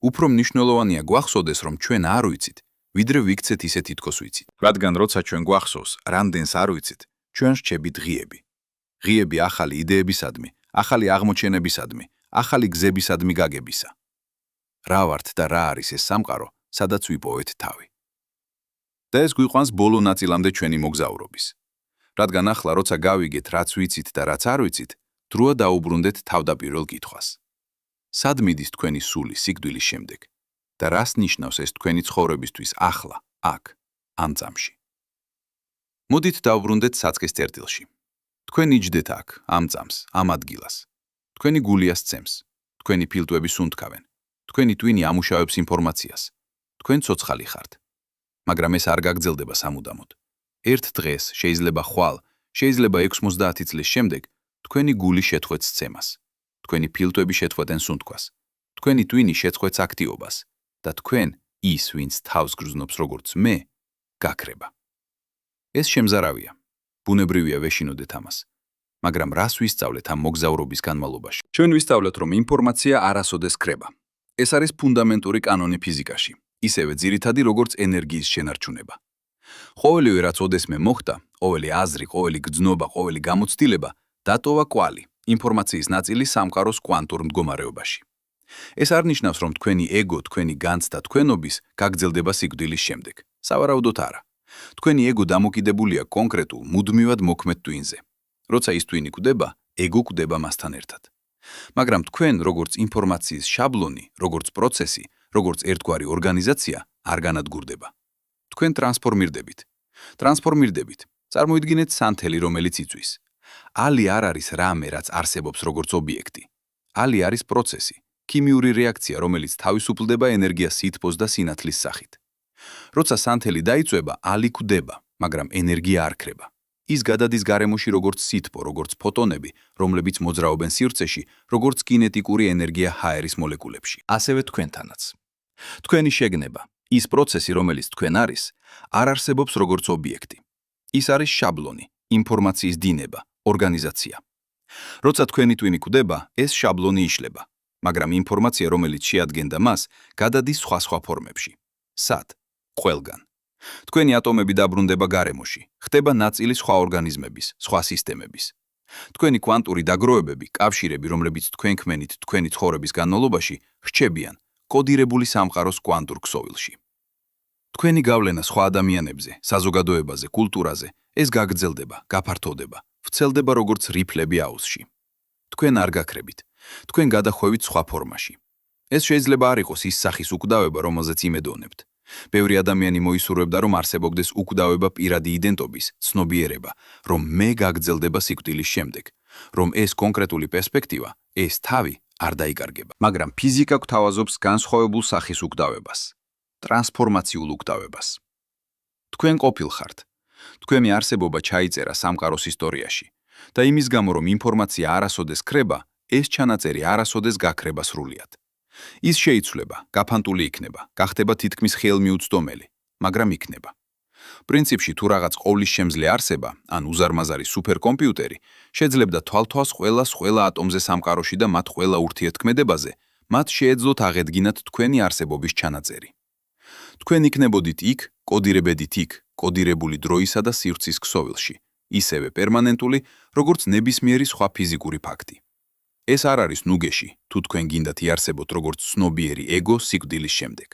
უფრო მნიშვნელოვანია გვახსოვდეს, რომ ჩვენ არ ვიცით, ვიდრე ვიქცეთ ისე თითქოს ვიცით. რადგან როცა ჩვენ გვახსოვს, რამდენს არ ვიცით, ჩვენ რჩებით ღიები. ღიები ახალი იდეებისადმი, ახალი აღმოჩენებისადმი, ახალი გზებისადმი გაგებისა. რა ვართ და რა არის ეს სამყარო, სადაც ვიპოვეთ თავი. და ეს გვიყვანს ბოლო ნაწილამდე ჩვენი მოგზაურობის. რადგან ახლა როცა გავიგეთ, რაც ვიცით და რაც არ ვიცით, დროა დაუბრუნდეთ თავდაპირველ კითხვას. სად მიდის თქვენი სული სიკვდილის შემდეგ და რას ნიშნავს ეს თქვენი ცხოვრებისთვის ახლა, აქ, ამ წამში? მოდით დავუბრუნდეთ საწყის წერტილში. თქვენ იჯდეთ აქ, ამ წამს, ამ ადგილას. თქვენი გულია სცემს, თქვენი ფილტვები სუნთქავენ, თქვენი ტვინი ამუშავებს ინფორმაციას, თქვენ ცოცხალი ხართ. მაგრამ ეს არ გაგრძელდება სამუდამოდ. ერთ დღეს, შეიძლება ხვალ, შეიძლება 90 წლის შემდეგ, თქვენი გული შეწყვეტს სცემას, თქვენი ფილტვები შეწყვეტენ სუნთქვას, თქვენი ტვინი შეწყვეტს აქტივობას და თქვენ, ის, ვინც თავს გრძნობს როგორც მე, გაქრება. ეს შემზარავია. ბუნებრივია ვეშინოდეთ ამას. მაგრამ რას ვისწავლეთ ამ მოგზაურობის განმავლობაში? ჩვენ ვისწავლეთ, რომ ინფორმაცია არასოდეს ქრება. ეს არის ფუნდამენტური კანონი ფიზიკაში, ისევე ძირითადი როგორც ენერგიის შენარჩუნება. ყოველივე, რაც ოდესმე მოხდა, ყოველი აზრი, ყოველი გრძნობა, ყოველი გამოცდილება, დატოვა კვალი, ინფორმაციის ნაწილი სამყაროს კვანტურ მდგომარეობაში. ეს არ ნიშნავს, რომ თქვენი ეგო, თქვენი განცდა თქვენობის გაგრძელდება სიკვდილის შემდეგ. სავარაუდოდ არა. თქვენი ეგო დამოკიდებულია კონკრეტულ, მუდმივად მოქმედ ტვინზე. როცა ის ტვინი კვდება, ეგო კვდება მასთან ერთად. მაგრამ თქვენ, როგორც ინფორმაციის შაბლონი, როგორც პროცესი, როგორც ერთგვარი ორგანიზაცია, არ განადგურდება. თქვენ ტრანსფორმირდებით. ტრანსფორმირდებით. წარმოიდგინეთ სანთელი, რომელიც იწვის. ალი არ არის რამე, რაც არსებობს როგორც ობიექტი. ალი არის პროცესი, ქიმიური რეაქცია, რომელიც თავისუფლდება ენერგიას სითბოს და სინათლის სახით. როცა სანთელი დაიწვება, ალი კვდება, მაგრამ ენერგია არ ქრება. ის გადადის გარემოში როგორც სითბო, როგორც ფოტონები, რომლებიც მოძრაობენ სივრცეში, როგორც კინეტიკური ენერგია ჰაერის მოლეკულებში. ასევე თქვენთანაც. თქვენი შეგნება, ის პროცესი, რომელიც თქვენ არის, არ არსებობს როგორც ობიექტი. ის არის შაბლონი, ინფორმაციის დინება, ორგანიზაცია. როცა თქვენი ტვინი კვდება, ეს შაბლონი იშლება, მაგრამ ინფორმაცია, რომელიც შეადგენდა მას, გადადის სხვა ფორმებში. სად? ყველგან. თქვენი ატომები დაბრუნდება გარემოში, ხდება ნაწილი სხვა ორგანიზმების, სხვა სისტემების. თქვენი კვანტური დაგროვებები, კავშირები, რომლებიც თქვენ ქმენით თქვენი ცხოვრების განმავლობაში, რჩებიან კოდირებული სამყაროს კვანტურ ქსოვილში. თქვენი გავლენა სხვა ადამიანებზე, საზოგადოებაზე, კულტურაზე, ეს გაგრძელდება, გაფართოვდება, ვრცელდება როგორც რიფლები აუზში. თქვენ არ გაქრებით, თქვენ გადახვევით სხვა ფორმაში. ეს შეიძლება არ იყოს ის სახის უკვდავება, რომელზეც იმედოვნებთ. ბევრი ადამიანი მოისურვებდა, რომ არსებობდეს უკვდავება პირადი იდენტობის, ცნობიერება, რომ მე გაგრძელდება სიკვდილის შემდეგ, რომ ეს კონკრეტული პერსპექტივა, ეს თავი არ დაიკარგება. მაგრამ ფიზიკა გვთავაზობს განსხვავებულ სახის უკვდავებას, ტრანსფორმაციულ უკვდავებას. თქვენ ყოფილხართ. თქვენი არსებობა ჩაიწერა სამყაროს ისტორიაში და იმის გამო, რომ ინფორმაცია არასოდეს ქრება, ეს ჩანაწერი არასოდეს გაქრება სრულად. ის შეიცვლება, გაფანტული იქნება, გახდება თითქმის ხელმიუწვდომელი, მაგრამ იქნება. პრინციპში თუ რაღაც ყოვლის შემძლე არსება, ან უზარმაზარი სუპერკომპიუტერი, შეძლებდა თვალთვალს ყველა ატომზე სამყაროში და მათ ყველა ურთიერთქმედებაზე, მათ შეეძლოთ აღედგინათ თქვენი არსებობის ჩანაწერი. თქვენ იქნებოდით იქ, კოდირებედით იქ, კოდირებული დროისა და სივრცის ქსოვილში, ისევე პერმანენტული, როგორც ნებისმიერი სხვა ფიზიკური ფაქტი. ეს არ არის ნუგეში, თუ თქვენ გინდათ იარსებოთ როგორც ცნობიერი ეგო სიკვდილის შემდეგ.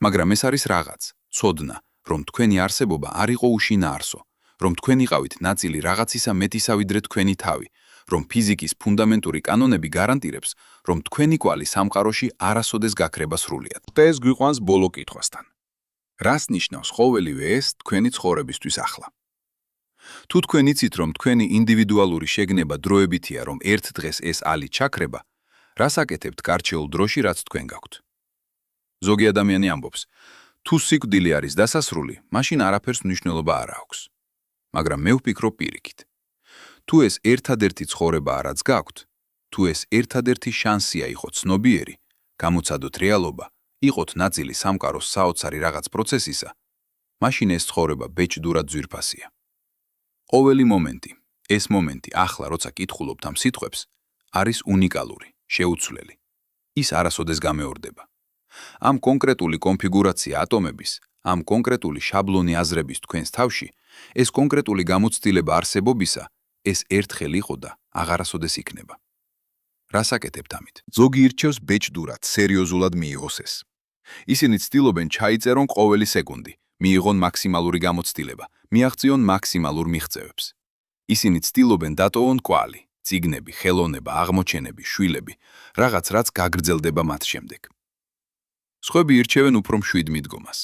მაგრამ ეს არის რაღაც, ცოდნა, რომ თქვენი არსებობა არ იყო უშინაარსო, რომ თქვენ იყავით ნაწილი რაღაცისა მეტისა ვიდრე თქვენი თავი, რომ ფიზიკის ფუნდამენტური კანონები გარანტირებს, რომ თქვენი კვალი სამყაროში არასოდეს გაქრება სრულად. ეს გვიყვანს ბოლო კითხვასთან. რას ნიშნავს ყოველივე ეს თქვენი ცხოვრებისთვის ახლა? თუ თქვენ იცით, რომ თქვენი ინდივიდუალური შეგნება დროებითია, რომ ერთ დღეს ეს ალი ჩაქრება, რას აკეთებთ გარჩეულ დროში, რაც თქვენ გაქვთ? ზოგი ადამიანი ამბობს, თუ სიკვდილი არის დასასრული, მაშინ არაფერს მნიშვნელობა არ აქვს. მაგრამ მე ვფიქრობ პირიქით. თუ ეს ერთადერთი ცხოვრებაა, რაც გაქვთ, თუ ეს ერთადერთი შანსია იყო ცნობიერი, გამოცადოთ რეალობა, იყოთ ნაწილი სამყაროს საოცარი რაღაც პროცესისა, მაშინ ეს ცხოვრება ბეჭდურად ძვირფასია. ყოველი მომენტი, ეს მომენტი ახლა, როცა კითხულობთ ამ სიტყვებს, არის უნიკალური, შეუცვლელი. ის არასოდეს გამეორდება. ამ კონკრეტული კონფიგურაცია ატომების, ამ კონკრეტული შაბლონი აზრების თქვენს თავში, ეს კონკრეტული გამოცდილება არსებობისა, ეს ერთხელ იყო და აღარასოდეს იქნება. რას აკეთებთ ამით? ზოგი ირჩევს ბეჭდურად, სერიოზულად მიიღოს ეს. ისინი ცდილობენ ჩაიწერონ ყოველი სეკუნდი, მიიღონ მაქსიმალური გამოცდილება, მიაღწიონ მაქსიმალურ მიღწევებს. ისინი ცდილობენ დატოვონ კვალი, წიგნები, ხელოვნება, აღმოჩენები, შვილები, რაღაც რაც გაგრძელდება მათ შემდეგ. სხვები ირჩევენ უფრო მშვიდ მიდგომას.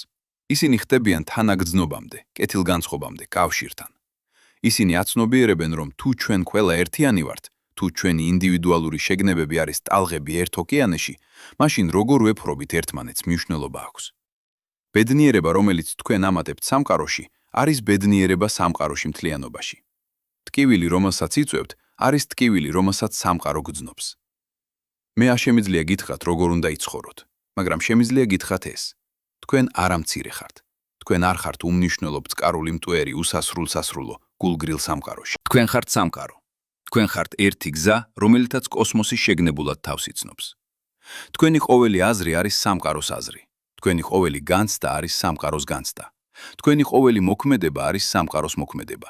ისინი ხდებიან თანაგრძნობამდე, კეთილგანწყობამდე, კავშირთან. ისინი აცნობიერებენ, რომ თუ ჩვენ ყველა ერთიანი ვართ, თუ ჩვენი ინდივიდუალური შეგნებები არის ტალღები ერთ ოკეანეში, მაშინ როგორ ვეფრობით ერთმანეთს მნიშვნელობა აქვს. ბედნიერება, რომელიც თქვენ ამატებთ სამყაროში, არის ბედნიერება სამყაროში მთლიანობაში. ტკივილი, რომელსაც იწვევთ, არის ტკივილი, რომელსაც სამყარო გრძნობს. მე შემიძლია გითხრათ, როგორ უნდა იცხოვროთ, მაგრამ შემიძლია გითხრათ ეს. თქვენ არ ამცირე ხართ. თქვენ არ ხართ უმნიშვნელო ბწკარული მტვერი უსასრულო, გულგრილ სამყაროში. თქვენ ხართ სამყარო. თქვენ ხართ ერთი გზა, რომელთაც კოსმოსი შეგნებულად თავს იცნობს. თქვენი ყოველი აზრი არის სამყაროს აზრი. თქვენი ყოველი განცდა არის სამყაროს განცდა. თქვენი ყოველი მოქმედება არის სამყაროს მოქმედება.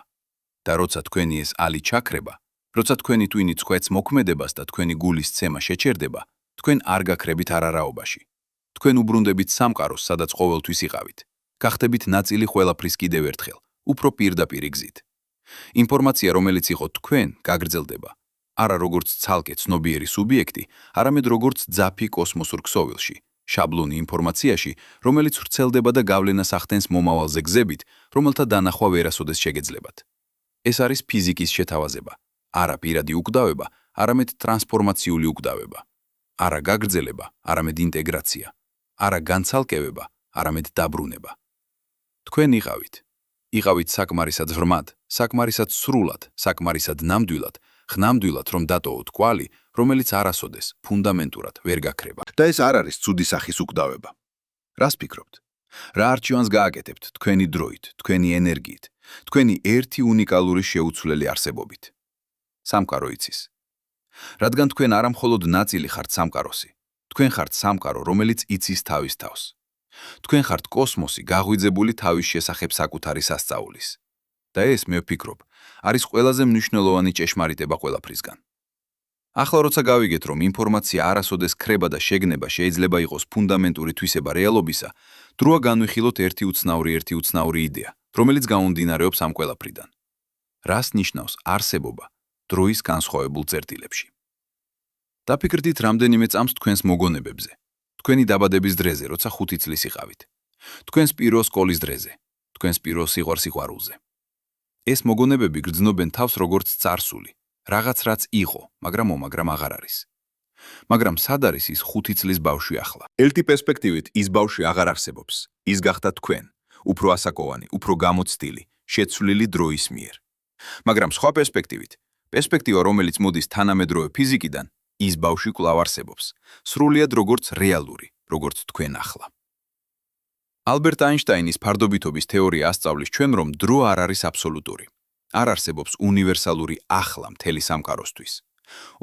და როცა თქვენი ეს ალი ჩაქრება, როცა თქვენი ტვინი წყვეტს მოქმედებას და თქვენი გულის ცემა შეჩერდება, თქვენ არ გაქრებით არარაობაში. თქვენ უბრუნდებით სამყაროს, სადაც ყოველთვის იყავით. გახდებით ნაწილი ყველაფრის კიდევ ერთხელ, უფრო პირდაპირ გზით. ინფორმაცია, რომელიც იყო თქვენ, გაგრძელდება. არა როგორც ცალკე ცნობიერი სუბიექტი, არამედ როგორც ძაფი კოსმოსურ ქსოვილში, შაბლონი ინფორმაციაში, რომელიც ვრცელდება და გავლენას ახდენს მომავალზე გზებით, რომელთა დანახვა ვერასოდეს შეგეძლებათ. ეს არის ფიზიკის შეთავაზება, არა პირადი უკვდავება, არამედ ტრანსფორმაციული უკვდავება. არა გაგრძელება, არამედ ინტეგრაცია. არა განცალკევება, არამედ დაბრუნება. თქვენ იყავით საკმარისად ღრმად, საკმარისად სრულად, საკმარისად ნამდვილად, ხნამდვილად, რომ დატოვოთ კვალი, რომელიც არასოდეს ფუნდამენტურად ვერ გაქრება. და ეს არ არის ცუდი სახის უკვდავება. რას ფიქრობთ? რა არჩევანს გააკეთებთ თქვენი დროით, თქვენი ენერგიით, თქვენი ერთი უნიკალური შეუცვლელი არსებობით? სამყარო იცის. რადგან თქვენ არა მხოლოდ ნაწილი ხართ სამყაროსი, თქვენ ხართ სამყარო, რომელიც იცის თავის თავს. თქვენ ხართ კოსმოსი, გაღვიძებული თავის შესახებ საკუთარი სასწაულის. და ეს, მე ვფიქრობ, არის ყველაზე მნიშვნელოვანი ჭეშმარიტება ყველაფრისგან. ახლა როცა გავიგეთ, რომ ინფორმაცია არასოდეს ქრება და შეგნება შეიძლება იყოს ფუნდამენტური თვისება რეალობისა, დროა განვიხილოთ ერთი უცნაური იდეა, რომელიც გამომდინარეობს ამ ყველაფრიდან. რას ნიშნავს არსებობა დროის განსხვავებულ წერტილებში? დაფიქრდით რამდენიმე წამს თქვენს მოგონებებზე, თქვენი დაბადების დრეზე, როცა 5 წლის იყავით, თქვენს პირველ სკოლის დრეზე, თქვენს პირველ სიყვარულზე. ეს მოგონებები გრძნობენ თავს როგორც წარსული, რაღაც რაც იყო, მაგრამ აღარ არის. მაგრამ სად არის ის 5 წლის ბავშვი ახლა? ერთი პერსპექტივით ის ბავშვი აღარ არსებობს. ის გახდა თქვენ, უფრო ასაკოვანი, უფრო გამოცდილი, შეცვლილი დროის მიერ. მაგრამ სხვა პერსპექტივა, რომელიც მოდის თანამედროვე ფიზიკიდან, ის ბავშვი კვლავ არსებობს, სრულიად როგორც რეალური, როგორც თქვენ ახლა. ალბერტ აინშტაინის ფარდობითობის თეორია ასწავლის ჩვენ, რომ დრო არ არის აბსოლუტური. არ არსებობს უნივერსალური ახლა მთელი სამყაროსთვის.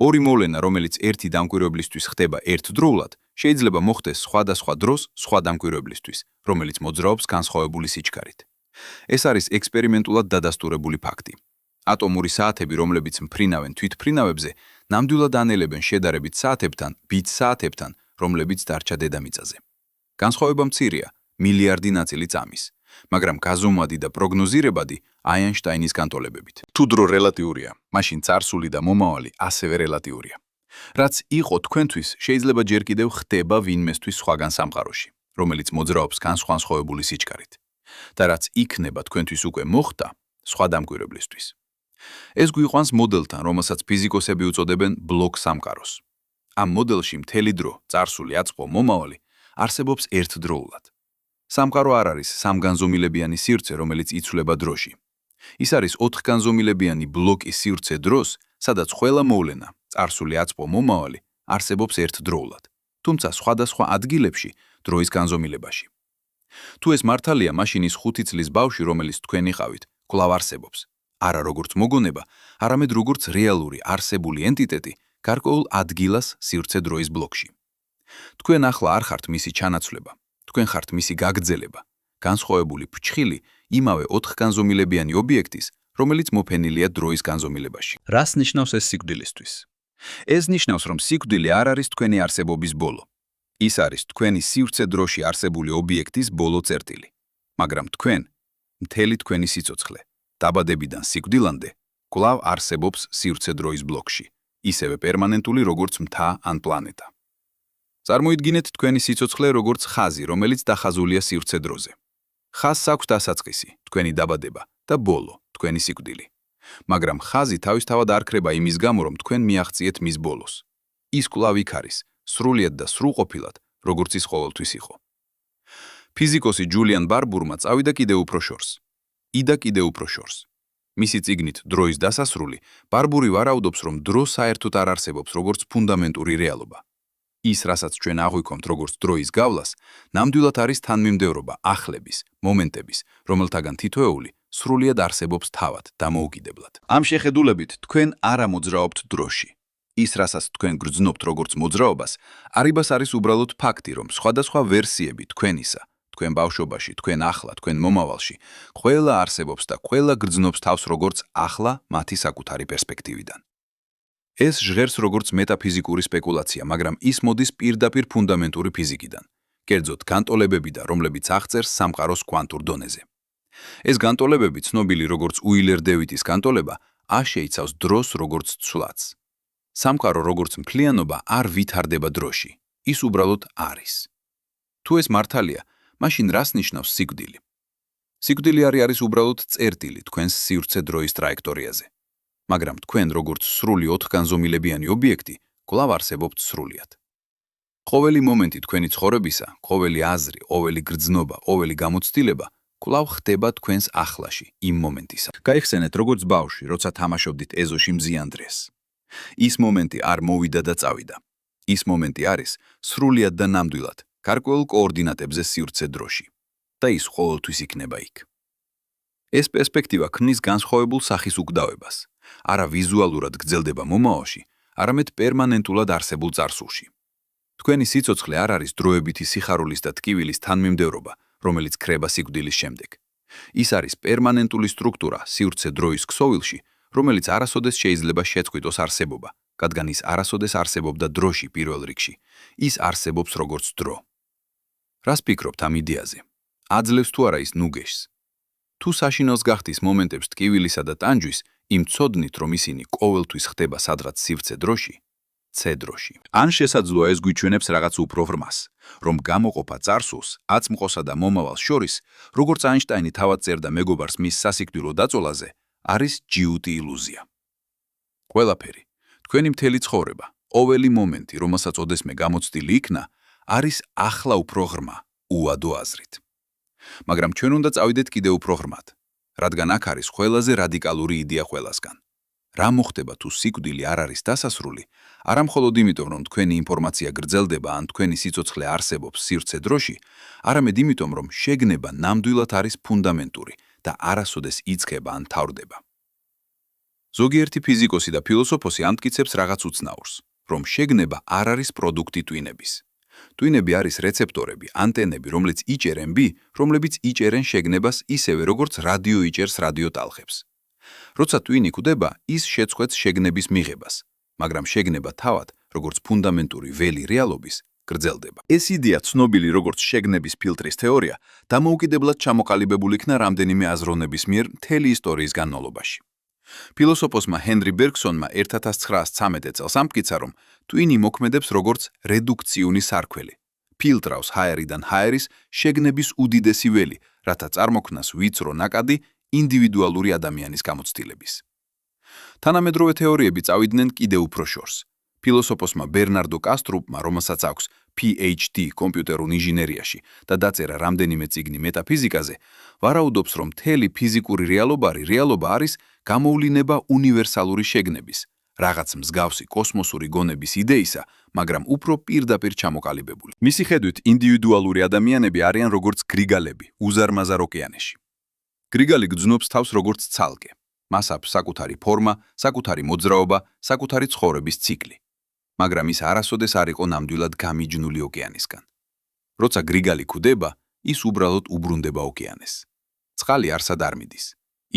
ორი მოვლენა, რომელიც ერთი დამკვირვებლისთვის ხდება ერთდროულად, შეიძლება მოხდეს სხვადასხვა დროს სხვა დამკვირვებლისთვის, რომელიც მოძრაობს განსხვავებული სიჩქარით. ეს არის ექსპერიმენტულად დადასტურებული ფაქტი. ატომური საათები, რომლებიც მფრინავენ თვითმფრინავებზე, ნამდვილად ანელებენ შედარებით საათებთან, ბიტ საათებთან, რომლებიც დარჩა დედამიწაზე. განსხვავება მცირეა, მილიარდი ნაწილი წამის, მაგრამ გაზომვადი და პროგნოზირებადი აინშტაინის განტოლებებით. თუ დრო რელატიურია, მაშინ წარსული და მომავალი ასევე რელატიურია. რაც იყო თქვენთვის, შეიძლება ჯერ კიდევ ხდება ვინმესთვის სხვაგან სამყაროში, რომელიც მოძრაობს განსხვავებული სიჩქარით. და რაც იქნება თქვენთვის უკვე მოხდა სხვა დამკვირვებლისთვის. ეს გვიყვანს მოდელთან, რომელსაც ფიზიკოსები უწოდებენ ბლოკ სამყაროს. ამ მოდელში მთელი დრო, წარსული, აწყვო, მომავალი არსებობს ერთდროულად. სამყარო არ არის სამგანზომილებიანი სივრცე, რომელიც იცვლება დროში. ის არის 4განზომილებიანი ბლოკი სივრცე დროს, სადაც ყველა მოვლენა, წარსული, აწყვო, მომავალი არსებობს ერთდროულად, თუმცა სხვადასხვა ადგილებში დროის განზომილებაში. თუ ეს მართალია, მაშინ ის 5 წლის ბავშვი, რომელიც თქვენ იყავით, კვლავ არსებობს. არა როგორც მოგონება, არამედ როგორც რეალური არსებული ენტიტეტი გარკვეულ ადგილას სივრცე-დროის ბლოკში. თქვენ ახლა არ ხართ მისი ჩანაცვლება, თქვენ ხართ მისი გაგრძელება, განსხვავებული ფრჩხილი იმავე 4განზომილებიანი ობიექტის, რომელიც მოფენილია დროის განზომილებაში. რას ნიშნავს ეს სიკვდილისთვის? ეს ნიშნავს, რომ სიკვდილი არ არის თქვენი არსებობის ბოლო. ის არის თქვენი სივრცე-დროში არსებული ობიექტის ბოლო წერტილი. მაგრამ თქვენ, მთელი თქვენი სიცოცხლე, დაბადებიდან სიკვდილამდე, კვლავ არსებობს სივრცე-დროის ბლოკში, ისევე პერმანენტული, როგორც მთა ან პლანეტა. წარმოიდგინეთ თქვენი სიცოცხლე როგორც ხაზი, რომელიც დახაზულია სივრცე-დროზე. ხაზს აქვს დასაწყისი, თქვენი დაბადება და ბოლო, თქვენი სიკვდილი. მაგრამ ხაზი თავისთავად არ ქრება იმის გამო, რომ თქვენ მიაღწიეთ მის ბოლოს. ის კვლავ იქ არის, სრულიად და სრულყოფილად, როგორც ის ყოველთვის იყო. ფიზიკოსი ჯულიან ბარბურმა წავიდა კიდევ უფრო შორს. მისი წიგნით დროის დასასრული, ბარბური ვარაუდობს, რომ დრო საერთოდ არ არსებობს როგორც ფუნდამენტური რეალობა. ის, რასაც ჩვენ აღვიქვამთ როგორც დროის გავლას, ნამდვილად არის თანმიმდევრობა ახლების, მომენტების, რომელთაგან თითოეული სრულიად არსებობს თავად, დამოუკიდებლად. ამ შეხედულებით თქვენ არ ამოძრაობთ დროში. ის, რასაც თქვენ გრძნობთ როგორც მოძრაობას, არიბას არის უბრალოდ ფაქტი, რომ სხვადასხვა ვერსიები თქვენისა, თქვენ ბავშვობაში, თქვენ ახლა, თქვენ მომავალში, ყველა არსებობს და ყველა გრძნობს თავს როგორც ახლა მათი საკუთარი პერსპექტივიდან. ეს ჟღერს როგორც მეტაფიზიკური სპეკულაცია, მაგრამ ის მოდის პირდაპირ ფუნდამენტური ფიზიკიდან, კერძოდ განტოლებებიდან, რომლებიც აღწერს სამყაროს კვანტურ დონეზე. ეს განტოლებები, ცნობილი როგორც უილერ-დევიტის განტოლება, შეიცავს დროს როგორც ცვლადს. სამყარო როგორც მთლიანობა არ ვითარდება დროში, ის უბრალოდ არის. თუ ეს მართალია, მაშინ რას ნიშნავს სიკვდილი? სიკვდილი არის უბრალოდ წერტილი თქვენს სივრცე-დროის ტრაექტორიაზე. მაგრამ თქვენ როგორც სრული 4განზომილებიანი ობიექტი, კვლავ არსებობთ სრულიად. ყოველი მომენტი თქვენი ცხოვრებისა, ყოველი აზრი, ყოველი გრძნობა, ყოველი გამოცდილება კვლავ ხდება თქვენს ახლაში, იმ მომენტისა. გაიხსენეთ, როგორც ბავშვი, როცა თამაშობდით ეზოში მზიან დრეს. ის მომენტი არ მოვიდა და წავიდა. ის მომენტი არის სრულიად და ნამდვილად გარკვეულ კოორდინატებზე სივრცე დროში და ის ყოველთვის იქნება იქ. ეს პერსპექტივა ქმნის განსხვავებულ სახის უკდავებას, არა ვიზუალურად გრძელდება მომავალში, არამედ პერმანენტულად არსებულ წარსულში. თქვენი სიცოცხლე არ არის დროებითი სიხარულის და ტკივილის თანმიმდევრობა, რომელიც ქრება სიკვდილის შემდეგ. ის არის პერმანენტული სტრუქტურა სივრცე დროის ქსოვილში, რომელიც არასოდეს შეიძლება შეწყვიტოს არსებობა, რადგან ის არასოდეს არსებობდა დროში პირველ რიგში. ის არსებობს როგორც დრო. რას ფიქრობთ ამ იდეაზე? აძლევს თუ არა ის ნუგეშს? თუ საშინელს გახდის მომენტებს ტკივილისა და ტანჯვის, იმ ცოდნით, რომ ისინი ყოველთვის ხდება სადღაც სივრცე დროში, C დროში. ან შესაძლოა ეს გვიჩვენებს რაღაც უფრო ვრმას, რომ გამოყოფა წარსულს, აწმყოსა და მომავალს შორის, როგორც აინშტაინი თავად წერდა მეგობარს მის სასიკვდილო დაწოლაზე, არის ჯიუტი ილუზია. ყველაფერი, თქვენი მთელი ცხოვრება, ყოველი მომენტი, რომელსაც ოდესმე გამოცდილი იქნა, არის ახლა უფრო ღრმა, უადო აზრით. მაგრამ ჩვენ უნდა წავიდეთ კიდევ უფრო ღრმად, რადგან აქ არის ყველაზე რადიკალური იდეა ყველასგან. რა მოხდება თუ სიკვდილი არ არის დასასრული, არა მხოლოდ იმიტომ, რომ თქვენი ინფორმაცია გრძელდება ან თქვენი სიცოცხლე არსებობს სივრცე დროში, არამედ იმიტომ, რომ შეგნება ნამდვილად არის ფუნდამენტური და არასოდეს იწყება ან თავრდება. ზოგიერთი ფიზიკოსი და ფილოსოფოსი ამტკიცებს რაღაც უცნაურს, რომ შეგნება არ არის პროდუქტი ტვინების. ტვინები არის რეცეპტორები, ანტენები, რომლებიც იჭერენ ბი, რომლებიც იჭერენ შეგნებას ისევე, როგორც რადიო იჭერს რადიოტალღებს. როცა ტვინი კვდება, ის შეწყვეტს შეგნების მიღებას, მაგრამ შეგნება თავად, როგორც ფუნდამენტური ველი რეალობის, გრძელდება. ეს იდეა, ცნობილი როგორც შეგნების ფილტრის თეორია, დამოუკიდებლად ჩამოყალიბებული იქნა რამდენიმე აზროვნების მიერ მთელი ისტორიის განმავლობაში. ფილოსოფოსმა ჰენრი ბერგსონმა 1913 წელს ამტკიცა, რომ ტვინი მოქმედებს როგორც რედუქციული სარქველი. ფილტრავს ჰაერიდან ჰაერის შეგნების უდიდესი ველი, რათა წარმოქმნას ვიწრო ნაკადი ინდივიდუალური ადამიანის გამოცდილების. თანამედროვე თეორიები წავიდნენ კიდევ უფრო შორს. ფილოსოფოსმა ბერნარდო კასტრუპმა, რომელსაც აქვს PhD კომპიუტერულ ინჟინერიაში და დაწერა რამდენიმე წიგნი მეტაფიზიკაზე, ვარაუდობს, რომ მთელი ფიზიკური რეალობა არის გამოვლენა უნივერსალური შეგნების, რაღაც მსგავსი კოსმოსური გონების იდეისა, მაგრამ უფრო პირდაპირ ჩამოყალიბებული. მისი ხედვით, ინდივიდუალური ადამიანები არიან როგორც გრიგალები უზარმაზარ ოკეანეში. გრიგალი გრძნობს თავს როგორც ცალკე. მას აქვს საკუთარი ფორმა, საკუთარი მოძრაობა, საკუთარი ცხოვრების ციკლი. მაგრამ ის არასოდეს არ იყო ნამდვილად გამიჯნული ოკეანისგან. როცა გრიგალი კვდება, ის უბრალოდ უბრუნდება ოკეანეს. წყალი არსად არ მიდის.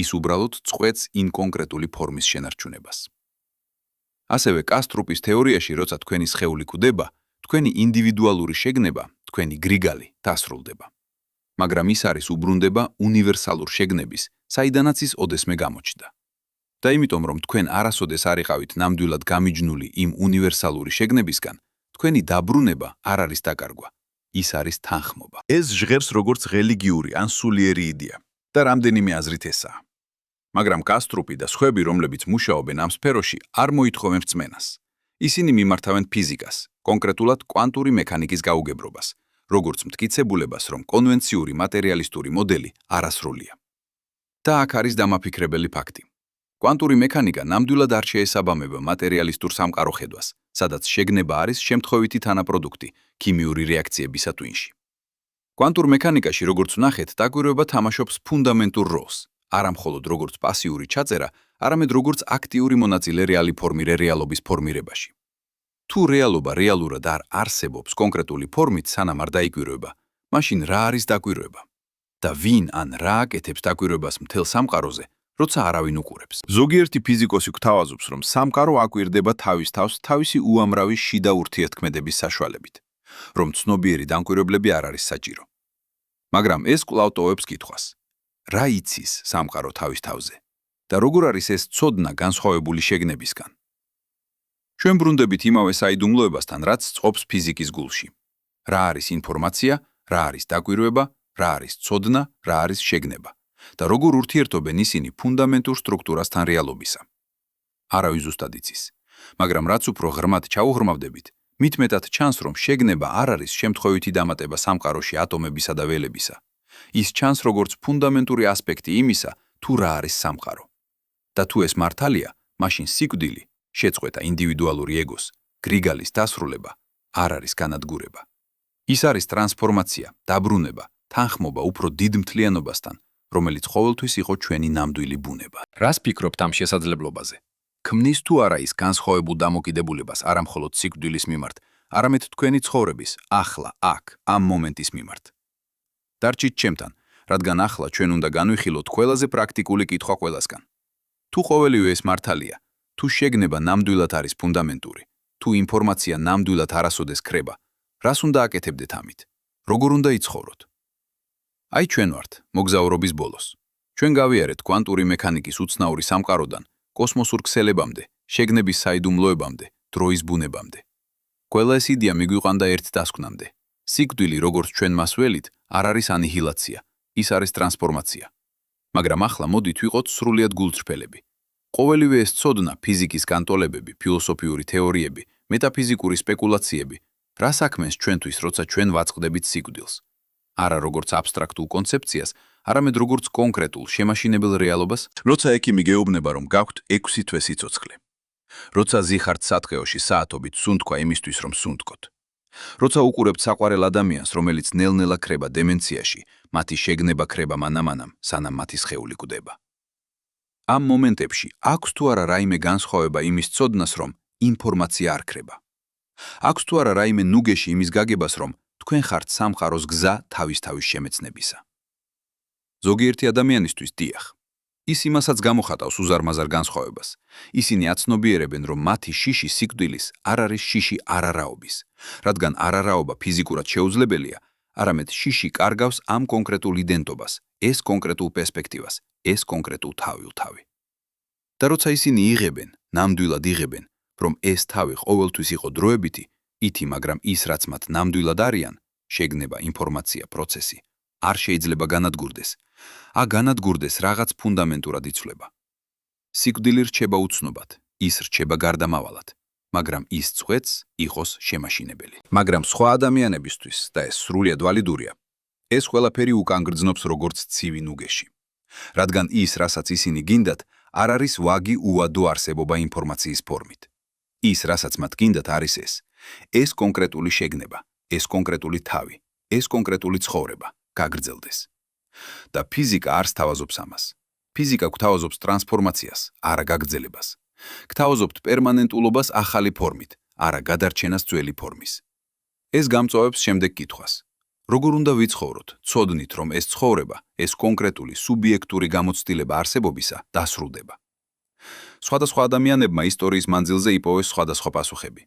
ის უბრალოდ წყვეტს იმ კონკრეტული ფორმის შენარჩუნებას. ასევე კასტრუპის თეორიაში, როცა თქვენი სხეული კვდება, თქვენი ინდივიდუალური შეგნება, თქვენი გრიგალი დასრულდება. მაგრამ ის არის უბრუნდება უნივერსალურ შეგნების, საიდანაც ის ოდესმე გამოჩნდა. და იმიტომ, რომ თქვენ არასოდეს არ იყავით ნამდვილად გამიჯნული იმ უნივერსალური შეგნებისგან, თქვენი დაბრუნება არ არის დაკარგვა, ის არის თანხმობა. ეს ჟღერს როგორც რელიგიური ან სულიერი იდეა და რამდენიმე აზრით ესაა. მაგრამ კასტრუპი და სხვები, რომლებიც მუშაობენ ამ სფეროში, არ მოითხოვენ რწმენას. ისინი მიმართავენ ფიზიკას, კონკრეტულად კვანტური მექანიკის გაუგებრობას, როგორც მტკიცებულებას, რომ კონვენციური მატერიალისტური მოდელი არასრულია. და აქ არის დამაფიქრებელი ფაქტი. კვანტური მექანიკა ნამდვილად არ შეესაბამება მატერიალისტურ სამყარო ხედვას, სადაც შეგნება არის შემთხვევითი თანაპროდუქტი ქიმიური რეაქციებისა ტვინში. კვანტურ მექანიკაში, როგორც ვნახეთ, დაკვირვება თამაშობს ფუნდამენტურ როლს, არა მხოლოდ როგორც პასიური ჩაწერა, არამედ როგორც აქტიური მონაწილე რეალობის ფორმირებაში. თუ რეალობა რეალურად არ არსებობს კონკრეტული ფორმით, სანამ არ დაიკვირვება, მაშინ რა არის დაკვირვება? და ვინ ან რა აკეთებს დაკვირვებას მთელ სამყაროზე, როცა არავინ უყურებს? ზოგიერთი ფიზიკოსი გვთავაზობს, რომ სამყარო აკვირდება თავის თავს თავისი უამრავი შიდა ურთიერთქმედების საშუალებით, რომ ცნობიერი დამკვირვებლები არ არის საჭირო. მაგრამ ეს კვლავ ტოვებს კითხვას: რა იცის სამყარო თავის თავზე? და როგორ არის ეს ცოდნა განსხვავებული შეგნებისგან? ჩვენ ბრუნდებით იმავე საიდუმლოებასთან, რაც წყობს ფიზიკის გულში. რა არის ინფორმაცია, რა არის დაკვირვება, რა არის ცოდნა, რა არის შეგნება და როგორ ურთიერთობენ ისინი ფუნდამენტურ სტრუქტურასთან რეალობისა. არავის ზუსტად იცის, მაგრამ რაც უფრო ღრმად ჩაუღრმავდებით, მით მეტად ჩანს, რომ შეგნება არ არის შემთხვევითი დამატება სამყაროში ატომებისა და ველებისა. ის ჩანს როგორც ფუნდამენტური ასპექტი იმისა, თუ რა არის სამყარო. და თუ ეს მართალია, მაშინ სიკვდილი, შეწყვეტა ინდივიდუალური ეგოს, გრიგალის დასრულება არ არის განადგურება. ის არის ტრანსფორმაცია, დაბრუნება, თანხმობა უფრო დიდ მთლიანობასთან, რომელიც ყოველთვის იყო ჩვენი ნამდვილი ბუნება. რას ფიქრობთ ამ შესაძლებლობაზე? ქმნის თუ არა ის განსხვავებულ დამოკიდებულებას არა მხოლოდ სიკვდილის მიმართ, არამედ თქვენი ცხოვრების, ახლა, აქ, ამ მომენტის მიმართ. დარჩით ჩემთან, რადგან ახლა ჩვენ უნდა განვიხილოთ ყველაზე პრაქტიკული კითხვა ყველასგან. თუ ყოველივე ეს მართალია, თუ შეგნება ნამდვილად არის ფუნდამენტური, თუ ინფორმაცია ნამდვილად არასოდეს ქრება, რას უნდა აკეთებდეთ ამით? როგორ უნდა იცხოვროთ? აი ჩვენ ვართ, მოგზაურობის ბოლოს. ჩვენ გავიარეთ კვანტური მექანიკის უცნაური სამყაროდან, კოსმოსურ ქსელებამდე, შეგნების საიდუმლოებამდე, დროის ბუნებამდე. ყველა ეს იდეა მიგვიყვანდა ერთ დასკვნამდე. სიკვდილი, როგორც ჩვენ მას ველით, არ არის ანიჰილაცია, ის არის ტრანსფორმაცია. მაგრამ ახლა მოდით ვიყოთ სრულიად გულწრფელები. ყოველივე ეს ცოდნა, ფიზიკის განტოლებები, ფილოსოფიური თეორიები, მეტაფიზიკური სპეკულაციები, რა საქმეს ჩვენთვის, როცა ჩვენ ვაწყდებით სიკვდილს? არა როგორც აბსტრაქტულ კონცეფციას, არამედ როგორც კონკრეტულ, შემაშინებელ რეალობას, როცა ექიმი გეუბნება, რომ გაქვთ 6 თვე სიცოცხლე. როცა ზიხართ სათხეოში საათობით სუნთქვა იმისთვის, რომ სუნთქოთ. როცა უყურებთ საყვარელ ადამიანს, რომელიც ნელ-ნელა ქრება დემენციაში, მათი შეგნება ქრება მანამ-მანამ, სანამ მათი სხეული კვდება. ამ მომენტებში აქვს თუ არა რაიმე განსხვავება იმის ცოდნას, რომ ინფორმაცია არ ქრება? აქვს თუ არა რაიმე ნუგეში იმის გაგებას, რომ თქვენ ხართ სამყაროს გზა თავის შემეცნებისა? ზოგიერთი ადამიანისთვის დიახ. ის იმასაც გამოხატავს უზარმაზარ განსხვავებას. ისინი აცნობიერებენ, რომ მათი შიში სიკვდილის არ არის შიში არარაობის, რადგან არარაობა ფიზიკურად შეუძლებელია, არამედ შიში კარგავს ამ კონკრეტულ იდენტობას, ეს კონკრეტულ პერსპექტივას, ეს კონკრეტულ თავი. და როცა ისინი იღებენ, ნამდვილად იღებენ, რომ ეს თავი ყოველთვის იყო დროებითი, ითი, მაგრამ ის, რაც მათ ნამდვილად არიან, შეგნება, ინფორმაცია, პროცესი, არ შეიძლება განადგურდეს. განადგურდეს რაღაც ფუნდამენტურად იცვლება. სიკვდილი რჩება უცნობად, ის რჩება გარდამავალად, მაგრამ ის წვეთს იყოს შემაშინებელი. მაგრამ სხვა ადამიანებისთვის, და ეს სრულიად ვალიდურია, ეს ყველაფერი უკან გრძნობს როგორც ცივი ნუგეში. რადგან ის, რასაც ისინი გინდათ, არ არის ვაგი უადო არსებობა ინფორმაციის ფორმით. ის, რასაც მათ გინდათ, არის ეს კონკრეტული შეგნება, ეს კონკრეტული თავი, ეს კონკრეტული ცხოვრება, გაგრძელდეს. და ფიზიკა არ სთავაზობს ამას. ფიზიკა გვთავაზობს ტრანსფორმაციას, არა გაგრძელებას. გვთავაზობთ პერმანენტულობას ახალი ფორმით, არა გადარჩენას ძველი ფორმის. ეს გამწვავებს შემდეგ კითხვას. როგორ უნდა ვიცხოვროთ, ცოდნით, რომ ეს ცხოვრება, ეს კონკრეტული სუბიექტური გამოცდილება არსებობისა დასრულდება. სხვადასხვა ადამიანებმა ისტორიის მანძილზე იპოვეს სხვადასხვა პასუხები.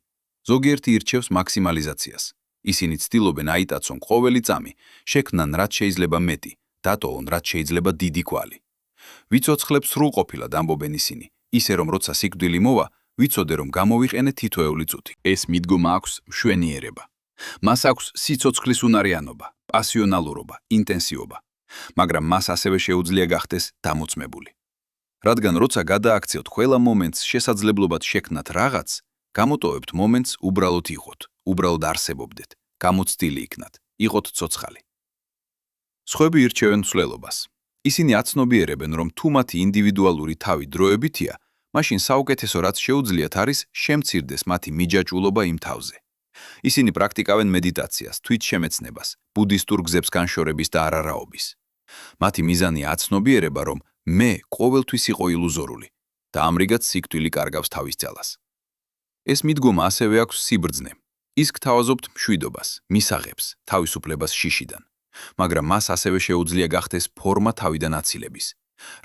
ზოგიერთი ირჩევს მაქსიმალიზაციას. ისინი ცდილობენ აიტაცონ ყოველი წამი, შექმნან რაც შეიძლება მეტი, დატოვონ რაც შეიძლება დიდი კვალი. ვიცოცხლებს სრულყოფილად ამბობენ ისინი, ისე რომ როცა სიკვდილი მოვა, ვიცოდე რომ გამოვიყენე თითოეული წუთი. ეს მიდგომა აქვს მშვენიერება. მას აქვს სიცოცხლის უნარიანობა, პასიონალურობა, ინტენსიობა, მაგრამ მას ასევე შეუძლია გახდეს დამოწმებული. რადგან როცა გადააქცევთ ყველა მომენტს შესაძლებლობად შექმნათ რაღაც, გამოტოვებთ მომენტს უბრალოდ იყოთ, უბრალოდ არსებობდეთ, გამოცდილი იქნათ, იყოთ ცოცხალი. სხვები ირჩევენ მსვლელობას. ისინი აცნობიერებენ, რომ თუ მათი ინდივიდუალური თავი დროებითია, მაშინ საუკეთესო რაც შეუძლიათ არის შემცირდეს მათი მიჯაჭვულობა იმ თავზე. ისინი პრაქტიკავენ მედიტაციას, თვითშემეცნებას, ბუდისტურ გზებს განშორების და არარაობის. მათი მიზანია აცნობიერება, რომ მე ყოველთვის იყო ილუზორული და ამრიგად სიკვდილი კარგავს თავის ძალას. ეს მიდგომა ასევე აქვს სიბრძნე. ის გთავაზობთ მშვიდობას, მისაღებს, თავისუფლებას შიშიდან. მაგრამ მას ასევე შეუძლია გახდეს ფორმა თავიდან აცილების.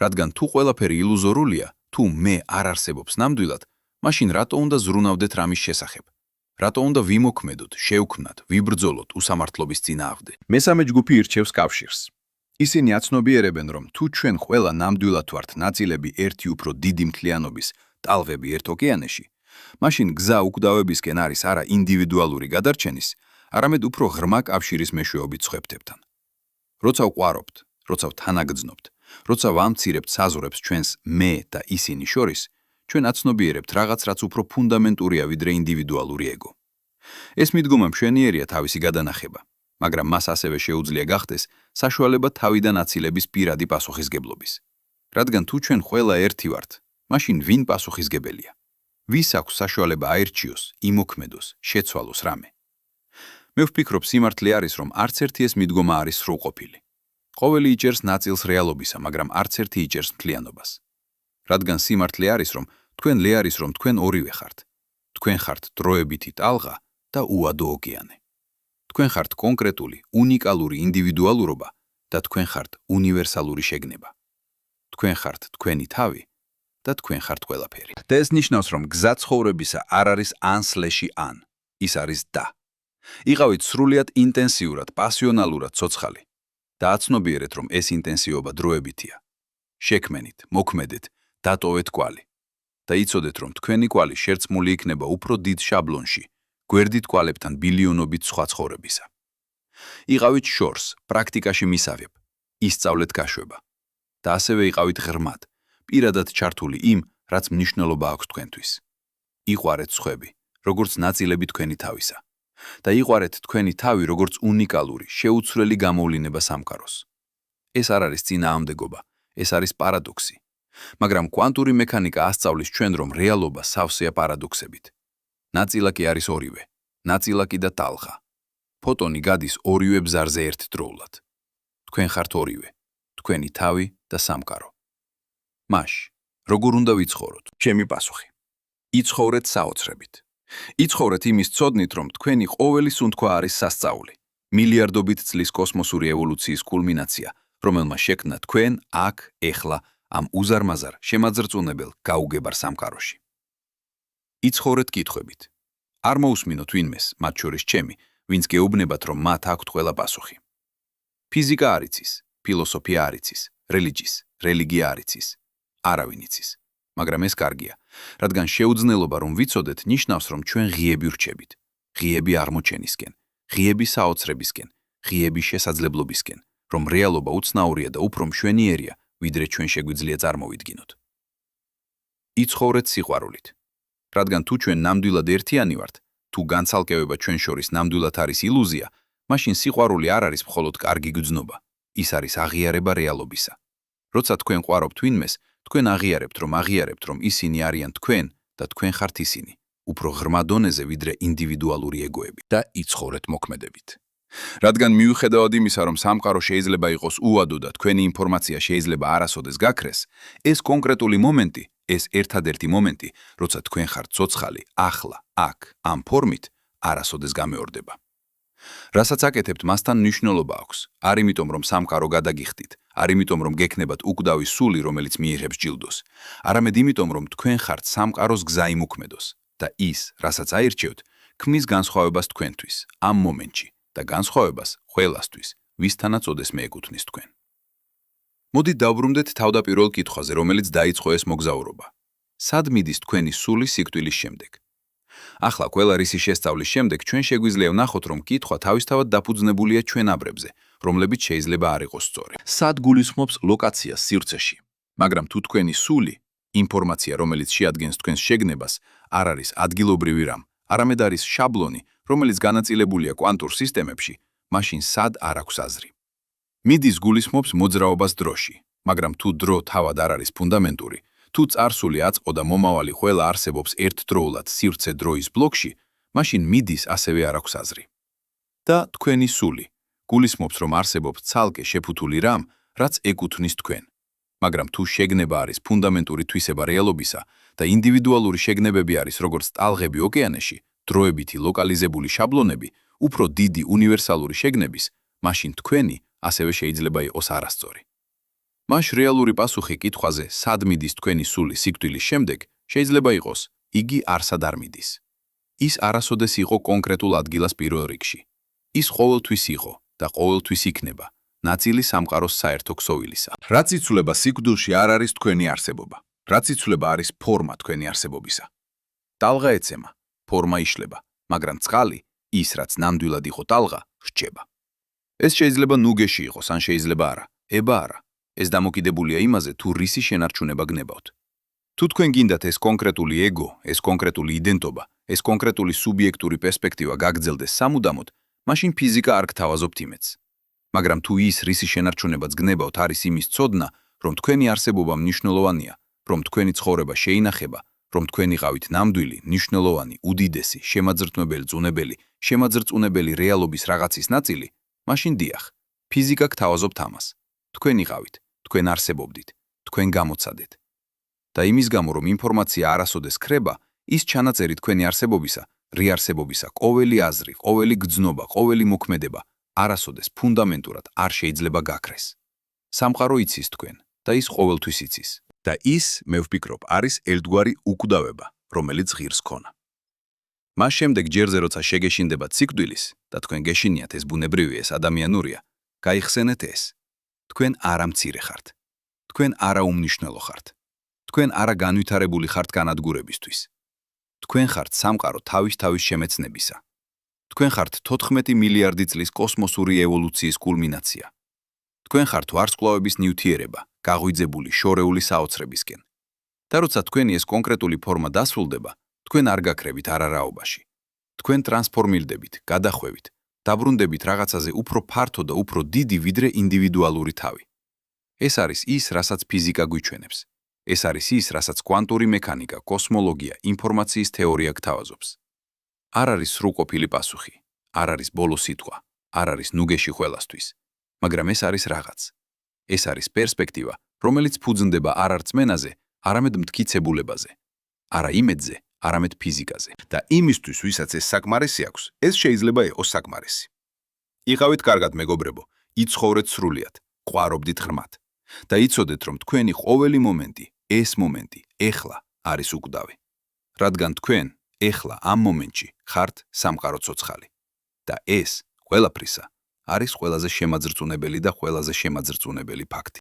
რადგან თუ ყველაფერი ილუზორულია, თუ მე არ არსებობს ნამდვილად, მაშინ რატო უნდა ზრუნავდეთ რამის შესახებ? რატო უნდა ვიმოქმედოთ, შევქმნათ, ვიბრძოლოთ უსამართლობის წინააღმდეგ? მესამე ჯგუფი ირჩევს კავშირს. ისინი აცნობიერებენ, რომ თუ ჩვენ ყველა ნამდვილად ვართ ნაწილები ერთი უფრო დიდი მთლიანობის, ტალღები ერთ ოკეანეში, მაშინ გზა უკვდავებისკენ არის არა ინდივიდუალური გადარჩენის, არამედ უფრო ღრმა კავშირის მეშვეობით სხვებთან. როცა ვყვარობთ, როცა ვთანაგრძნობთ, როცა ვამცირებთ საზღვრებს ჩვენს მე და ისინი შორის, ჩვენ აცნობიერებთ რაღაც, რაც უფრო ფუნდამენტურია ვიდრე ინდივიდუალური ეგო. ეს მიდგომა მშვენიერია თავისი გადანახება, მაგრამ მას ასევე შეუძლია გახდეს საშუალება თავიდან აცილების პირადი პასუხისგებლობის. რადგან თუ ჩვენ ყველა ერთი ვართ, მაშინ ვინ პასუხისგებელია? ვის აქვს საშუალება აერჩიოს, იმოქმედოს, შეცვალოს რამე? მე ვფიქრობ, სიმართლე არის, რომ არც ერთი ეს მიდგომა არის სრულყოფილი. ყოველი იჭერს ნაწილს რეალობისა, მაგრამ არც ერთი იჭერს მთლიანობას. რადგან სიმართლე არის, რომ თქვენ ლე არის, რომ თქვენ ორივე ხართ. თქვენ ხართ დროებითი ტალღა და უადო ოკეანე. თქვენ ხართ კონკრეტული, უნიკალური ინდივიდუალურობა და თქვენ ხართ უნივერსალური შეგნება. თქვენ ხართ თქვენი თავი და თქვენ ხართ ყველაფერი. და ეს ნიშნავს, რომ გზა ცხოვრებისა არ არის ან/ან, ის არის და. იყავით სრულიად ინტენსიურად, პასიონალურად ცოცხალი და აცნობიერეთ, რომ ეს ინტენსიობა დროებითია. შექმენით, მოქმედეთ, დატოვეთ კვალი და იცოდეთ, რომ თქვენი კვალი შერწყმული იქნება უფრო დიდ შაბლონში, გვერდით კვალებთან ბილიონობით სხვა ცხოვრებისა. იყავით შორს, პრაქტიკაში მისაღებ, ისწავლეთ გაშვება და ასევე იყავით ღრმად, პირადად ჩართული იმ, რაც მნიშვნელობა აქვს თქვენთვის. იყვარეთ სხვები, როგორც ნაწილები თქვენი თავისა და იყვარეთ თქვენი თავი, როგორც უნიკალური, შეუცვლელი გამოვლინება სამყაროს. ეს არ არის წინააღმდეგობა, ეს არის პარადოქსი. მაგრამ კვანტური მექანიკა ასწავლის ჩვენ, რომ რეალობა სავსეა პარადოქსებით. ნაწილაკი არის ორივე, ნაწილაკი და ტალღა. ფოტონი გადის ორივე ბზარზე ერთდროულად. თქვენ ხართ ორივე, თქვენი თავი და სამყარო. მაშ, როგორ უნდა ვიცხოვროთ? ჩემი პასუხი. იცხოვრეთ საოცრებით. იცხოვრეთ იმის ცოდნით, რომ თქვენი ყოველი სუნთქვა არის სასწაული. მილიარდობით წლის კოსმოსური ევოლუციის კულმინაცია, რომელმა შექმნა თქვენ აქ, ეხლა, ამ უზარმაზარ, შემაძრწუნებელ, გაუგებარ სამყაროში. იცხოვრეთ კითხვებით. არ მოусმინოთ ვინმეს, მათ შორის ჩემი, ვინც გეუბნებათ, რომ მათ აქვთ ყველა პასუხი. ფიზიკა არ იცის, ფილოსოფია არ იცის, რელიგია არ იცის. არავინ იცის. მაგრამ ეს კარგია, რადგან შეუძლებლობა რომ ვიცოდეთ, ნიშნავს, რომ ჩვენ ღიები ვრჩებით. ღიები აღმოჩენისკენ, ღიები საოცრებისკენ, ღიები შესაძლებლობისკენ, რომ რეალობა უცნაურია და უფრო მშვენიერია, ვიდრე ჩვენ შეგვიძლია წარმოვიდგინოთ. იცხოვრეთ სიყვარულით. რადგან თუ ჩვენ ნამდვილად ერთიანი ვართ, თუ განცალკევება ჩვენ შორის ნამდვილად არის ილუზია, მაშინ სიყვარული არ არის მხოლოდ კარგი გრძნობა, ის არის აღიარება რეალობისა. როცა თქვენ ყვარობთ ვინმეს, თქვენ აღიარებთ, რომ ისინი არიან თქვენ და თქვენ ხართ ისინი, უფრო ღრმა დონეზე ვიდრე ინდივიდუალური ეგოები და იცხოვრეთ მოქმედებით. რადგან მიუხედავად იმისა, რომ სამყარო შეიძლება იყოს უადო და თქვენი ინფორმაცია შეიძლება არასოდეს გაქრეს, ეს კონკრეტული მომენტი, ეს ერთადერთი მომენტი, როცა თქვენ ხართ ცოცხალი, ახლა, აქ, ამ ფორმით, არასოდეს გამეორდება. რასაც აკეთებთ, მასთან მნიშვნელობა აქვს, არ იმიტომ, რომ სამყარო გადაგიხდით, არ იმიტომ, რომ გექნებათ უკვდავი სული, რომელიც მიიღებს ჯილდოს, არამედ იმიტომ, რომ თქვენ ხართ სამყაროს გზა იმოქმედოს და ის, რასაც აირჩევთ, ქმნის განსხვავებას თქვენთვის, ამ მომენტში და განსხვავებას ყველასთვის, ვისთანაც ოდესმე ეკუთვნის თქვენ. მოდით დავბრუნდეთ თავდაპირველ კითხვაზე, რომელიც დაიწყო ეს მოგზაურობა. სად მიდის თქვენი სული სიკვდილის შემდეგ? ახლა ყველა რისი შესწავლის შემდეგ ჩვენ შეგვიძლია ვნახოთ, რომ კითხვა თავისთავად დაფუძნებულია ჩვენაბრებზე, რომლებიც შეიძლება არ იყოს სწორი. სად გულისხმობს ლოკაცია სივრცეში? მაგრამ თუ თქვენი სული, ინფორმაცია, რომელიც შეადგენს თქვენს შეგნებას, არ არის ადგილობრივი რამ, არამედ არის შაბლონი, რომელიც განაწილებულია კვანტურ სისტემებში, მაშინ სად არ აქვს აზრი? მიდის გულისხმობს მოძრაობას დროში, მაგრამ თუ დრო თავად არ არის ფუნდამენტური, თუ წარსული აწყო და მომავალი ყველა არსებობს ერთდროულად სივრცე დროის ბლოკში, მაშინ მიდის ასევე არ აქვს აზრი. და თქვენი სული გულისხმობს, რომ არსებობს ცალკე შეფუთული რამ, რაც ეკუთვნის თქვენ. მაგრამ თუ შეგნება არის ფუნდამენტური თვისება რეალობისა და ინდივიდუალური შეგნებები არის როგორც ტალღები ოკეანეში, დროებითი ლოკალიზებული შაბლონები, უფრო დიდი უნივერსალური შეგნების, მაშინ თქვენი ასევე შეიძლება იყოს არასწორი. მაშ რეალური პასუხი კითხვაზე, სად მიდის თქვენი სული სიკვდილის შემდეგ, შეიძლება იყოს, იგი არსად არ მიდის. ის არასოდეს იყო კონკრეტულ ადგილას პირველ რიგში. ის ყოველთვის იყო და ყოველთვის იქნება, ნაწილი სამყაროს საერთო ქსოვილისა. რაც იცვლება სიკვდილში არ არის თქვენი არსებობა. რაც იცვლება არის ფორმა თქვენი არსებობისა. ტალღა ეცემა, ფორმა იშლება, მაგრამ წყალი, ის რაც ნამდვილად იყო ტალღა, რჩება. ეს შეიძლება ნუგეში იყოს, ან შეიძლება არა, ება არა. ეს დამოკიდებულია იმაზე, თუ რისი შენარჩუნება გნებავთ. თუ თქვენ გინდათ ეს კონკრეტული ეგო, ეს კონკრეტული იდენტობა, ეს კონკრეტული სუბიექტური პერსპექტივა გაგრძელდეს სამუდამოდ, მაშინ ფიზიკა არ გთავაზობთ იმედს. მაგრამ თუ ის, რისი შენარჩუნებაც გნებავთ, არის იმის ცოდნა, რომ თქვენი არსებობა მნიშვნელოვანია, რომ თქვენი ცხოვრება შეინახება, რომ თქვენი ყავით ნამდვილი, მნიშვნელოვანი, უდიდესი, შემაძრწუნებელი რეალობის რაღაცის ნაწილი, მაშინ დიახ, ფიზიკა გთავაზობთ ამას. თქვენი ყავით, თქვენ არსებობდით, თქვენ გამოცადეთ. და იმის გამო, რომ ინფორმაცია არასოდეს ქრება, ის ჩანაწერი თქვენი არსებობისა, რეარსებობისა, ყოველი აზრი, ყოველი გრძნობა, ყოველი მოქმედება არასოდეს ფუნდამენტურად არ შეიძლება გაქრეს. სამყარო იცის თქვენ და ის ყოველთვის იცის. და ის, მე ვფიქრობ, არის ერთგვარი უკვდავება, რომელიც ღირს ქონა. მას შემდეგ ჯერზე როცა შეგეშინდება სიკვდილის და თქვენ გეშინიათ ეს ბუნებრივი, ეს ადამიანურია, გაიხსენეთ ეს. თქვენ არა მცირე ხართ. თქვენ არა უმნიშვნელო ხართ. თქვენ არა განვითარებული ხართ განადგურებისთვის. თქვენ ხართ სამყარო თავის შემეცნებისა. თქვენ ხართ 14 მილიარდი წლის კოსმოსური ევოლუციის კულმინაცია. თქვენ ხართ ვარსკვლავების ნივთიერება, გაღვიძებული შორეული საოცრებისკენ. და როცა თქვენი ეს კონკრეტული ფორმა დასრულდება, თქვენ არ გაქრებით არარაობაში. თქვენ ტრანსფორმირდებით, გადახვევით, დაბრუნდებით რაღაცაზე უფრო ფართო და უფრო დიდი ვიდრე ინდივიდუალური თავი. ეს არის ის, რასაც ფიზიკა გვიჩვენებს. ეს არის ის, რასაც კვანტური მექანიკა, კოსმოლოგია, ინფორმაციის თეორია გთავაზობს. არ არის სრულყოფილი პასუხი, არ არის ბოლო სიტყვა, არ არის ნუგეში ყველასთვის, მაგრამ ეს არის რაღაც. ეს არის პერსპექტივა, რომელიც ფუძნდება არ რწმენაზე, არამედ მტკიცებულებაზე. არა იმედზე, არამედ ფიზიკაზე. და იმისთვის, ვისაც ეს საკმარისი აქვს, ეს შეიძლება იყოს საკმარისი. იყავით კარგად, მეგობრებო, იცხოვრეთ სრულიად, ყვარობდით ღრმად. და იცოდეთ, რომ თქვენი ყოველი მომენტი, ეს მომენტი, ეხლა არის უკვდავი. რადგან თქვენ, ეხლა ამ მომენტში ხართ სამყარო ცოცხალი. და ეს, ყველაფრისა, არის ყველაზე შემაძრწუნებელი და ყველაზე შემაძრწუნებელი ფაქტი.